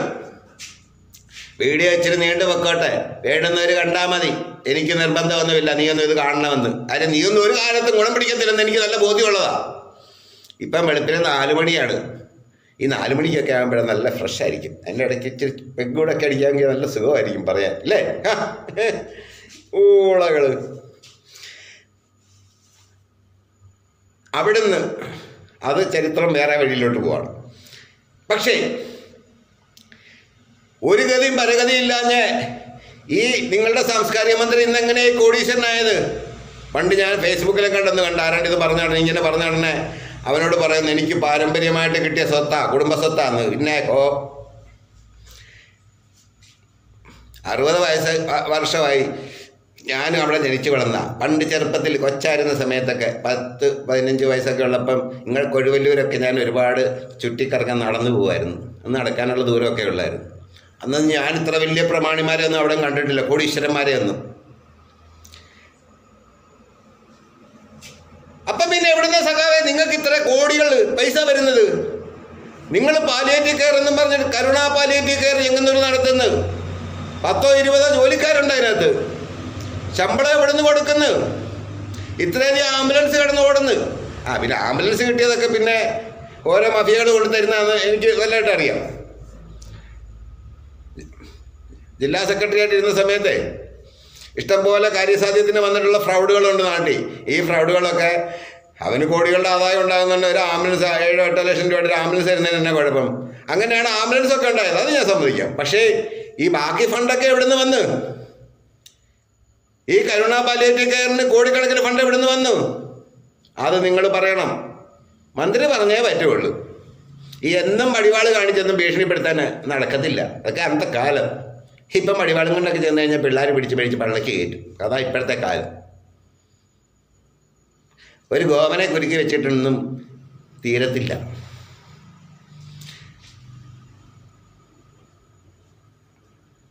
വീഡിയോ ഇച്ചിരി നീണ്ടു വെക്കോട്ടെ, വേണ്ടുന്നവർ കണ്ടാൽ മതി. എനിക്ക് നിർബന്ധമൊന്നുമില്ല നീയൊന്നും ഇത് കാണണമെന്ന്. അതിന് നീയൊന്നും ഒരു കാലത്തും ഗുണം പിടിക്കത്തില്ലെന്ന് എനിക്ക് നല്ല ബോധ്യമുള്ളതാണ്. ഇപ്പം വെളുപ്പിന് 4 മണിയാണ്. ഈ 4 മണിക്കൊക്കെ ആകുമ്പോഴേ നല്ല ഫ്രഷ് ആയിരിക്കും. അതിൻ്റെ ഇടയ്ക്ക് ഇച്ചിരി പെഗ്ഗൂടൊക്കെ അടിക്കാമെങ്കിൽ നല്ല സുഖമായിരിക്കും പറയാൻ, അല്ലേ? ഊളകൾ. അവിടുന്ന് അത് ചരിത്രം വേറെ വഴിയിലോട്ട് പോവാണ്. പക്ഷേ ഒരു ഗതിയും പരഗതിയില്ലാഞ്ഞ് ഈ നിങ്ങളുടെ സാംസ്കാരിക മന്ത്രി ഇന്നെങ്ങനെ കോടീശ്വരനായത്? പണ്ട് ഞാൻ ഫേസ്ബുക്കിലൊക്കെ കണ്ട ആരാണ്ട് ഇത് പറഞ്ഞാണ്, ഇങ്ങനെ പറഞ്ഞാണെ അവനോട് പറയുന്നത് എനിക്ക് പാരമ്പര്യമായിട്ട് കിട്ടിയ സ്വത്താ, കുടുംബ സ്വത്താന്ന്. പിന്നെ 60 വർഷമായി ഞാനും അവിടെ ജനിച്ചു വളർന്ന. പണ്ട് ചെറുപ്പത്തിൽ കൊച്ചായിരുന്ന സമയത്തൊക്കെ 10-15 വയസ്സൊക്കെ ഉള്ളപ്പം നിങ്ങൾ കൊഴുവല്ലൂരൊക്കെ ഞാൻ ഒരുപാട് ചുറ്റിക്കറങ്ങാൻ നടന്നു പോകുമായിരുന്നു. അന്ന് നടക്കാനുള്ള ദൂരമൊക്കെ ഉള്ളായിരുന്നു. അന്ന് ഞാൻ ഇത്ര വലിയ പ്രമാണിമാരെ ഒന്നും അവിടെ കണ്ടിട്ടില്ല, കോടീശ്വരന്മാരെ ഒന്നും. അപ്പം പിന്നെ എവിടുന്ന സഖാവേ നിങ്ങൾക്ക് ഇത്ര കോടികൾ പൈസ വരുന്നത്? നിങ്ങൾ പാലിയേറ്റീവ് കെയർ എന്നും പറഞ്ഞിട്ട് കരുണാ പാലിയേറ്റീവ് കെയർ എങ്ങനൊരു നടത്തുന്നത്? 10-20 ജോലിക്കാരുണ്ട് അതിനകത്ത്. ശമ്പളം എവിടുന്ന് കൊടുക്കുന്നു? ഇത്രയധികം ആംബുലൻസ് കിടന്ന് ഓടുന്നു. പിന്നെ ആംബുലൻസ് കിട്ടിയതൊക്കെ പിന്നെ ഓരോ മഫിയകൾ കൊണ്ടുതരുന്നതെന്ന് എനിക്ക് നല്ലതായിട്ട് അറിയാം. ജില്ലാ സെക്രട്ടറി ആയിട്ട് ഇരുന്ന സമയത്തെ ഇഷ്ടംപോലെ കാര്യസാധ്യത്തിന് വന്നിട്ടുള്ള ഫ്രൗഡുകളുണ്ട് നാട്ടിൽ. ഈ ഫ്രൗഡുകളൊക്കെ അവന് കോടികളുടെ ആദായം ഉണ്ടാകുന്നുണ്ട്. ഒരു ആംബുലൻസ് 7-8 ലക്ഷം രൂപയുടെ ഒരു ആംബുലൻസ് തരുന്നതിന് തന്നെ കുഴപ്പം. അങ്ങനെയാണ് ആംബുലൻസ് ഒക്കെ ഉണ്ടായത്, അത് ഞാൻ സമ്മതിക്കാം. പക്ഷേ ഈ ബാക്കി ഫണ്ടൊക്കെ എവിടുന്ന് വന്ന്? ഈ കരുണാ പാലിയേറ്റീവ് കെയറിന് കോടിക്കണക്കിന് ഫണ്ട് എവിടുന്ന് വന്നു? അത് നിങ്ങൾ പറയണം. മന്ത്രി പറഞ്ഞേ പറ്റുള്ളൂ. ഈ എന്നും വടിവാള് കാണിച്ചൊന്നും ഭീഷണിപ്പെടുത്താൻ നടക്കത്തില്ല. അതൊക്കെ അന്നത്തെ കാലം. ഇപ്പം വടിവാളും കൊണ്ടൊക്കെ ചെന്ന് കഴിഞ്ഞാൽ പിള്ളേർ പിടിച്ച് പള്ളക്ക് കയറ്റും. അതാ ഇപ്പോഴത്തെ കാലം. ഒരു ഗോവനെ കുരുക്കി വെച്ചിട്ടൊന്നും തീരത്തില്ല.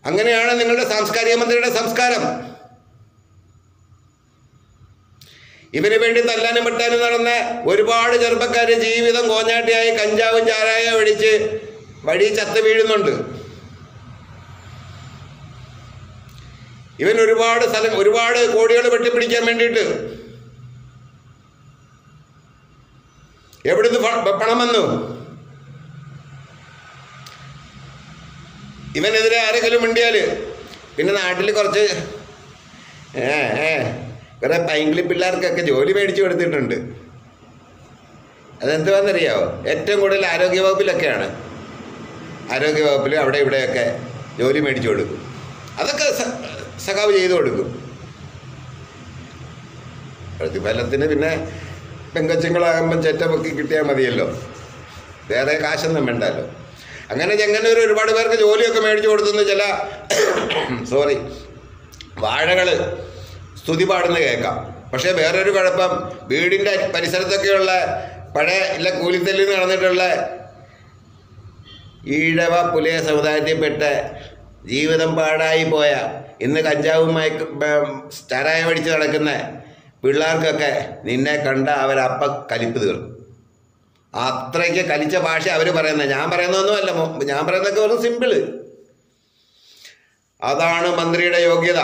അങ്ങനെയാണ് നിങ്ങളുടെ സാംസ്കാരിക മന്ത്രിയുടെ സംസ്കാരം. ഇവന് വേണ്ടി തല്ലാനും വെട്ടാനും നടന്ന ഒരുപാട് ചെറുപ്പക്കാർ ജീവിതം കോഞ്ഞാട്ടിയായി കഞ്ചാവും ചാരായം അടിച്ച് വഴി ചത്ത് വീഴുന്നുണ്ട്. ഇവൻ ഒരുപാട് കോടികൾ വെട്ടിപ്പിടിക്കാൻ വേണ്ടിയിട്ട് എവിടുന്ന് പണം വന്നു? ഇവനെതിരെ ആരെങ്കിലും മിണ്ടിയാൽ പിന്നെ നാട്ടിൽ കുറച്ച് കുറേ പൈങ്കിളി പിള്ളേർക്കൊക്കെ ജോലി മേടിച്ചു കൊടുത്തിട്ടുണ്ട്. അതെന്തുവാണെന്നറിയാമോ? ഏറ്റവും കൂടുതൽ ആരോഗ്യവകുപ്പിലൊക്കെയാണ്. ആരോഗ്യവകുപ്പിൽ അവിടെ ഇവിടെയൊക്കെ ജോലി മേടിച്ചു കൊടുക്കും. അതൊക്കെ സഖാവ് ചെയ്തു കൊടുക്കും. പ്രതിഫലത്തിന് പിന്നെ പെങ്കൊച്ചുങ്ങളാകുമ്പം ചെറ്റപ്പൊക്കി കിട്ടിയാൽ മതിയല്ലോ, വേറെ കാശൊന്നും വേണ്ടല്ലോ. അങ്ങനെ ചെങ്ങന്നൂർ ഒരുപാട് പേർക്ക് ജോലിയൊക്കെ മേടിച്ചു കൊടുത്തുനിന്ന് ചില വാഴകൾ സ്തുതി പാടുന്ന കേൾക്കാം. പക്ഷേ വേറൊരു കുഴപ്പം, വീടിൻ്റെ പരിസരത്തൊക്കെയുള്ള പഴയ ഇല്ല കൂലിത്തല്ലിൽ നടന്നിട്ടുള്ള ഈഴവ പുലയ സമുദായത്തിൽപ്പെട്ട് ജീവിതം പാടായി പോയ, ഇന്ന് കഞ്ചാവുമായി ചാരായം അടിച്ച് നടക്കുന്ന പിള്ളേർക്കൊക്കെ നിന്നെ കണ്ട അവരപ്പം കലിപ്പ് തീർക്കും. അത്രയ്ക്ക് കലിച്ച ഭാഷ അവർ പറയുന്നത്. ഞാൻ പറയുന്നതൊന്നുമല്ല, ഞാൻ പറയുന്നതൊക്കെ വെറും സിമ്പിള്. അതാണ് മന്ത്രിയുടെ യോഗ്യത.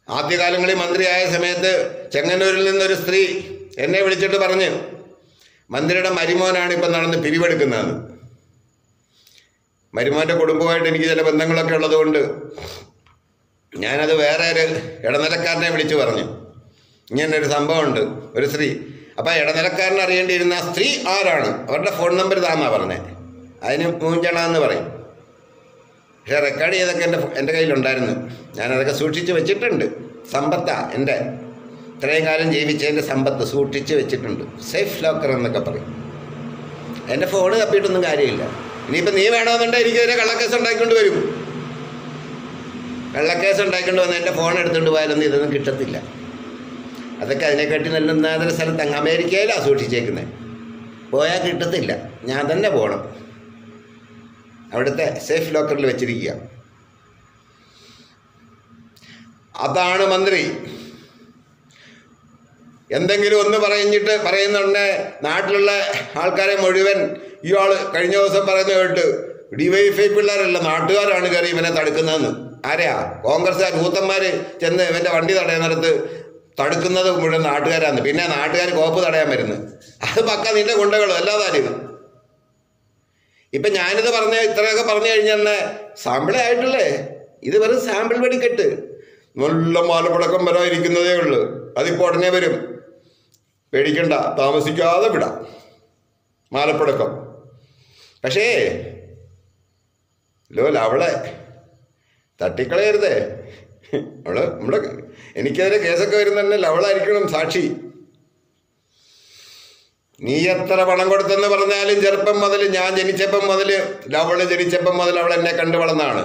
ആദ്യകാലങ്ങളിൽ മന്ത്രിയായ സമയത്ത് ചെങ്ങന്നൂരിൽ നിന്നൊരു സ്ത്രീ എന്നെ വിളിച്ചിട്ട് പറഞ്ഞ്, മന്ത്രിയുടെ മരുമോനാണ് ഇപ്പം നടന്ന് പിരിവെടുക്കുന്നതെന്ന്. മരുമോൻ്റെ കുടുംബമായിട്ട് എനിക്ക് ചില ബന്ധങ്ങളൊക്കെ ഉള്ളതുകൊണ്ട് ഞാനത് വേറെ ഒരു ഇടനിലക്കാരനെ വിളിച്ചു പറഞ്ഞു, ഇങ്ങനൊരു സംഭവമുണ്ട്, ഒരു സ്ത്രീ. അപ്പം ഇടനിലക്കാരൻ അറിയേണ്ടിയിരുന്ന ആ സ്ത്രീ ആരാണ്, അവരുടെ ഫോൺ നമ്പർ താന്നാ പറഞ്ഞത്. അതിന് മൂഞ്ചണമെന്ന് പറയും. പക്ഷേ റെക്കോർഡ് ചെയ്തൊക്കെ എൻ്റെ കയ്യിലുണ്ടായിരുന്നു. ഞാനതൊക്കെ സൂക്ഷിച്ച് വെച്ചിട്ടുണ്ട്. സമ്പത്താ എൻ്റെ ഇത്രയും കാലം ജീവിച്ചതിൻ്റെ സമ്പത്ത് സൂക്ഷിച്ച് വെച്ചിട്ടുണ്ട്. സേഫ് ലോക്കർ എന്നൊക്കെ പറയും. എൻ്റെ ഫോണ് തപ്പിയിട്ടൊന്നും കാര്യമില്ല. ഇനിയിപ്പോൾ നീ വേണമെന്നുണ്ടെങ്കിൽ എനിക്കെതിരെ കള്ളക്കേസ് ഉണ്ടാക്കിക്കൊണ്ട് വരും. കള്ളക്കേസ് ഉണ്ടാക്കിക്കൊണ്ട് വന്ന് എൻ്റെ ഫോൺ എടുത്തുകൊണ്ട് പോയാലൊന്നും ഇതൊന്നും കിട്ടത്തില്ല. അതൊക്കെ അതിനെക്കാട്ടി നല്ല ഒന്നാതൊരു സ്ഥലത്ത് അങ്ങ് അമേരിക്കയിലാണ് സൂക്ഷിച്ചേക്കുന്നത്. പോയാൽ കിട്ടത്തില്ല, ഞാൻ തന്നെ പോകണം. അവിടുത്തെ സേഫ് ലോക്കറിൽ വെച്ചിരിക്കുക. അതാണ് മന്ത്രി. എന്തെങ്കിലും ഒന്ന് പറയുന്നുണ്ട് നാട്ടിലുള്ള ആൾക്കാരെ മുഴുവൻ ഇയാൾ കഴിഞ്ഞ ദിവസം പറയുന്ന കേട്ട് ഡിവൈഎഫ്ഐ പിള്ളേരല്ല നാട്ടുകാരാണ് കയറി ഇവനെ തടുക്കുന്നതെന്ന്. ആരെയാ? കോൺഗ്രസ്സുകാർ യൂത്തന്മാർ ചെന്ന് ഇവൻ്റെ വണ്ടി തടയുന്നിടത്ത് തടുക്കുന്നത് മുഴുവൻ നാട്ടുകാരാണ്. പിന്നെ നാട്ടുകാർ കോപ്പ് തടയാൻ വരുന്നത്. അത് പക്ക നിന്റെ ഗുണ്ടകളും അല്ലാതാരും. ഇപ്പം ഞാനിത് ഇത്രയൊക്കെ പറഞ്ഞു കഴിഞ്ഞാൽ സാമ്പിളേ ആയിട്ടുള്ളേ. ഇത് വെറും സാമ്പിൾ വെടിക്കെട്ട്. നല്ല മാലപ്പടക്കം വരാതിരിക്കുന്നതേ ഉള്ളൂ. അതിപ്പോൾ ഉടനെ വരും, പേടിക്കണ്ട, താമസിക്കാതെ വിടാം മാലപ്പടക്കം. പക്ഷേ അവളെ തട്ടിക്കളയരുതേ. നമ്മുടെ എനിക്കെതിരെ കേസൊക്കെ വരുന്നതന്നെ അവളായിരിക്കണം സാക്ഷി. നീ എത്ര പണം കൊടുത്തെന്ന് പറഞ്ഞാലും ചെറുപ്പം മുതൽ, ഞാൻ ജനിച്ചപ്പം മുതൽ, അവൾ ജനിച്ചപ്പം മുതൽ അവൾ എന്നെ കണ്ടു വളർന്നാണ്.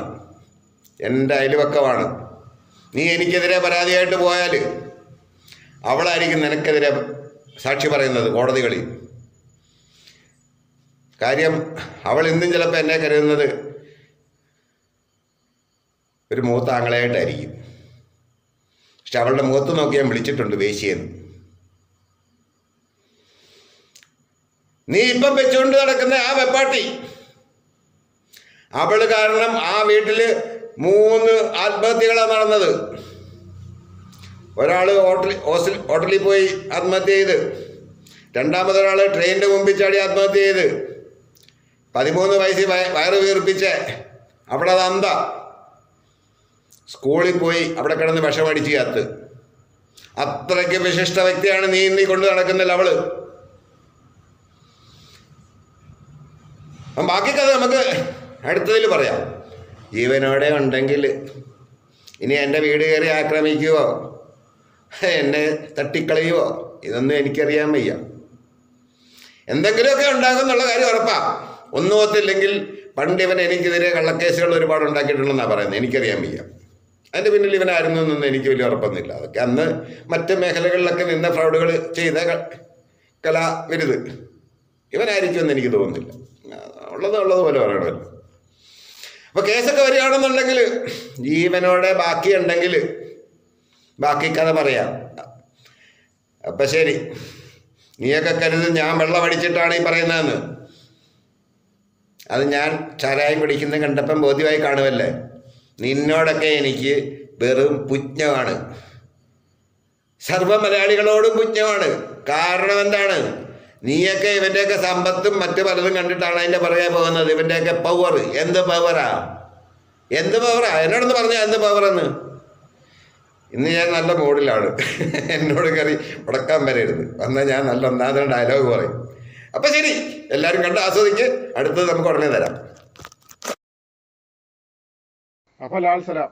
എൻ്റെ അയൽവക്കമാണ്. നീ എനിക്കെതിരെ പരാതിയായിട്ട് പോയാൽ അവളായിരിക്കും നിനക്കെതിരെ സാക്ഷി പറയുന്നത് കോടതികളിൽ. കാര്യം അവൾ ഇന്നും ചിലപ്പോൾ എന്നെ കരുതുന്നത് ഒരു മൂത്ത ആങ്ങളയായിട്ടായിരിക്കും. പക്ഷെ അവളുടെ മുഖത്ത് നോക്കി ഞാൻ വിളിച്ചിട്ടുണ്ട് വേശ്യയെന്ന്. നീ ഇപ്പം വെച്ചുകൊണ്ട് നടക്കുന്ന ആ വെപ്പാട്ടി, അവള് കാരണം ആ വീട്ടില് 3 ആത്മഹത്യകളാണ് നടന്നത്. ഒരാൾ ഹോട്ടലിൽ പോയി ആത്മഹത്യ ചെയ്ത്, രണ്ടാമതൊരാൾ ട്രെയിനിൻ്റെ മുമ്പിൽ ചാടി ആത്മഹത്യ ചെയ്ത്, 13 വയസ്സിൽ വയറ് വീർപ്പിച്ച് അവിടെ അത് അന്ത സ്കൂളിൽ പോയി അവിടെ കിടന്ന് വിഷമടിച്ച് ചത്ത്. അത്രയ്ക്ക് വിശിഷ്ട വ്യക്തിയാണ് നീ കൊണ്ട് നടക്കുന്നില്ല അവള്. ബാക്കി കഥ നമുക്ക് അടുത്തതിൽ പറയാം. ജീവനോടെ ഉണ്ടെങ്കിൽ ഇനി എൻ്റെ വീട് കയറി ആക്രമിക്കുവോ എന്നെ തട്ടിക്കളയുവോ ഇതൊന്നും എനിക്കറിയാൻ വയ്യ. എന്തെങ്കിലുമൊക്കെ ഉണ്ടാകും എന്നുള്ള കാര്യം ഉറപ്പാ. ഒന്നും ഒത്തില്ലെങ്കിൽ പണ്ട് ഇവൻ എനിക്കെതിരെ കള്ളക്കേസുകൾ ഒരുപാട് ഉണ്ടാക്കിയിട്ടുണ്ടെന്നാണ് പറയുന്നത്. എനിക്കറിയാൻ വയ്യ. അതിൻ്റെ പിന്നിൽ ഇവനായിരുന്നു എന്നൊന്നും എനിക്ക് വലിയ ഉറപ്പൊന്നുമില്ല. അതൊക്കെ അന്ന് മറ്റ് മേഖലകളിലൊക്കെ നിന്ന് ഫ്രോഡുകൾ ചെയ്ത കലാവിരുത് ഇവനായിരിക്കുമെന്ന് എനിക്ക് തോന്നുന്നില്ല. ഉള്ളതുപോലെ പറയണമല്ലോ. അപ്പോൾ കേസൊക്കെ വരികയാണെന്നുണ്ടെങ്കിൽ ജീവനോടെ ബാക്കിയുണ്ടെങ്കിൽ ബാക്കി കഥ പറയാം. അപ്പം ശരി, നീയൊക്കെ കരുതും ഞാൻ വെള്ളം അടിച്ചിട്ടാണ് ഈ പറയുന്നതെന്ന്. അത് ഞാൻ ചാരായം കുടിക്കുന്നത് കണ്ടപ്പം ബോധ്യമായി കാണുമല്ലേ. നിന്നോടൊക്കെ എനിക്ക് വെറും പുജ്ഞമാണ്. സർവ്വ മലയാളികളോടും പുജ്ഞമാണ്. കാരണം എന്താണ്? നീയൊക്കെ ഇവൻ്റെയൊക്കെ സമ്പത്തും മറ്റു പലതും കണ്ടിട്ടാണ് അതിൻ്റെ പുറകെ പോകുന്നത്. ഇവൻ്റെയൊക്കെ പവർ എന്ത് പവറാ എന്നോടൊന്ന് പറഞ്ഞാൽ എന്ത് പവറെന്ന്. ഇന്ന് ഞാൻ നല്ല മൂഡിലാണ്. എന്നോട് കയറി ഉടക്കാൻ വരരുത്. വന്നാൽ ഞാൻ നല്ല ഒന്നാമത്തെ ഡയലോഗ് പറയും. അപ്പം ശരി, എല്ലാവരും കണ്ട് ആസ്വദിക്ക്. അടുത്തത് നമുക്ക് ഉടനെ തരാം. അപ്പോൾ ലാൽ സലാം.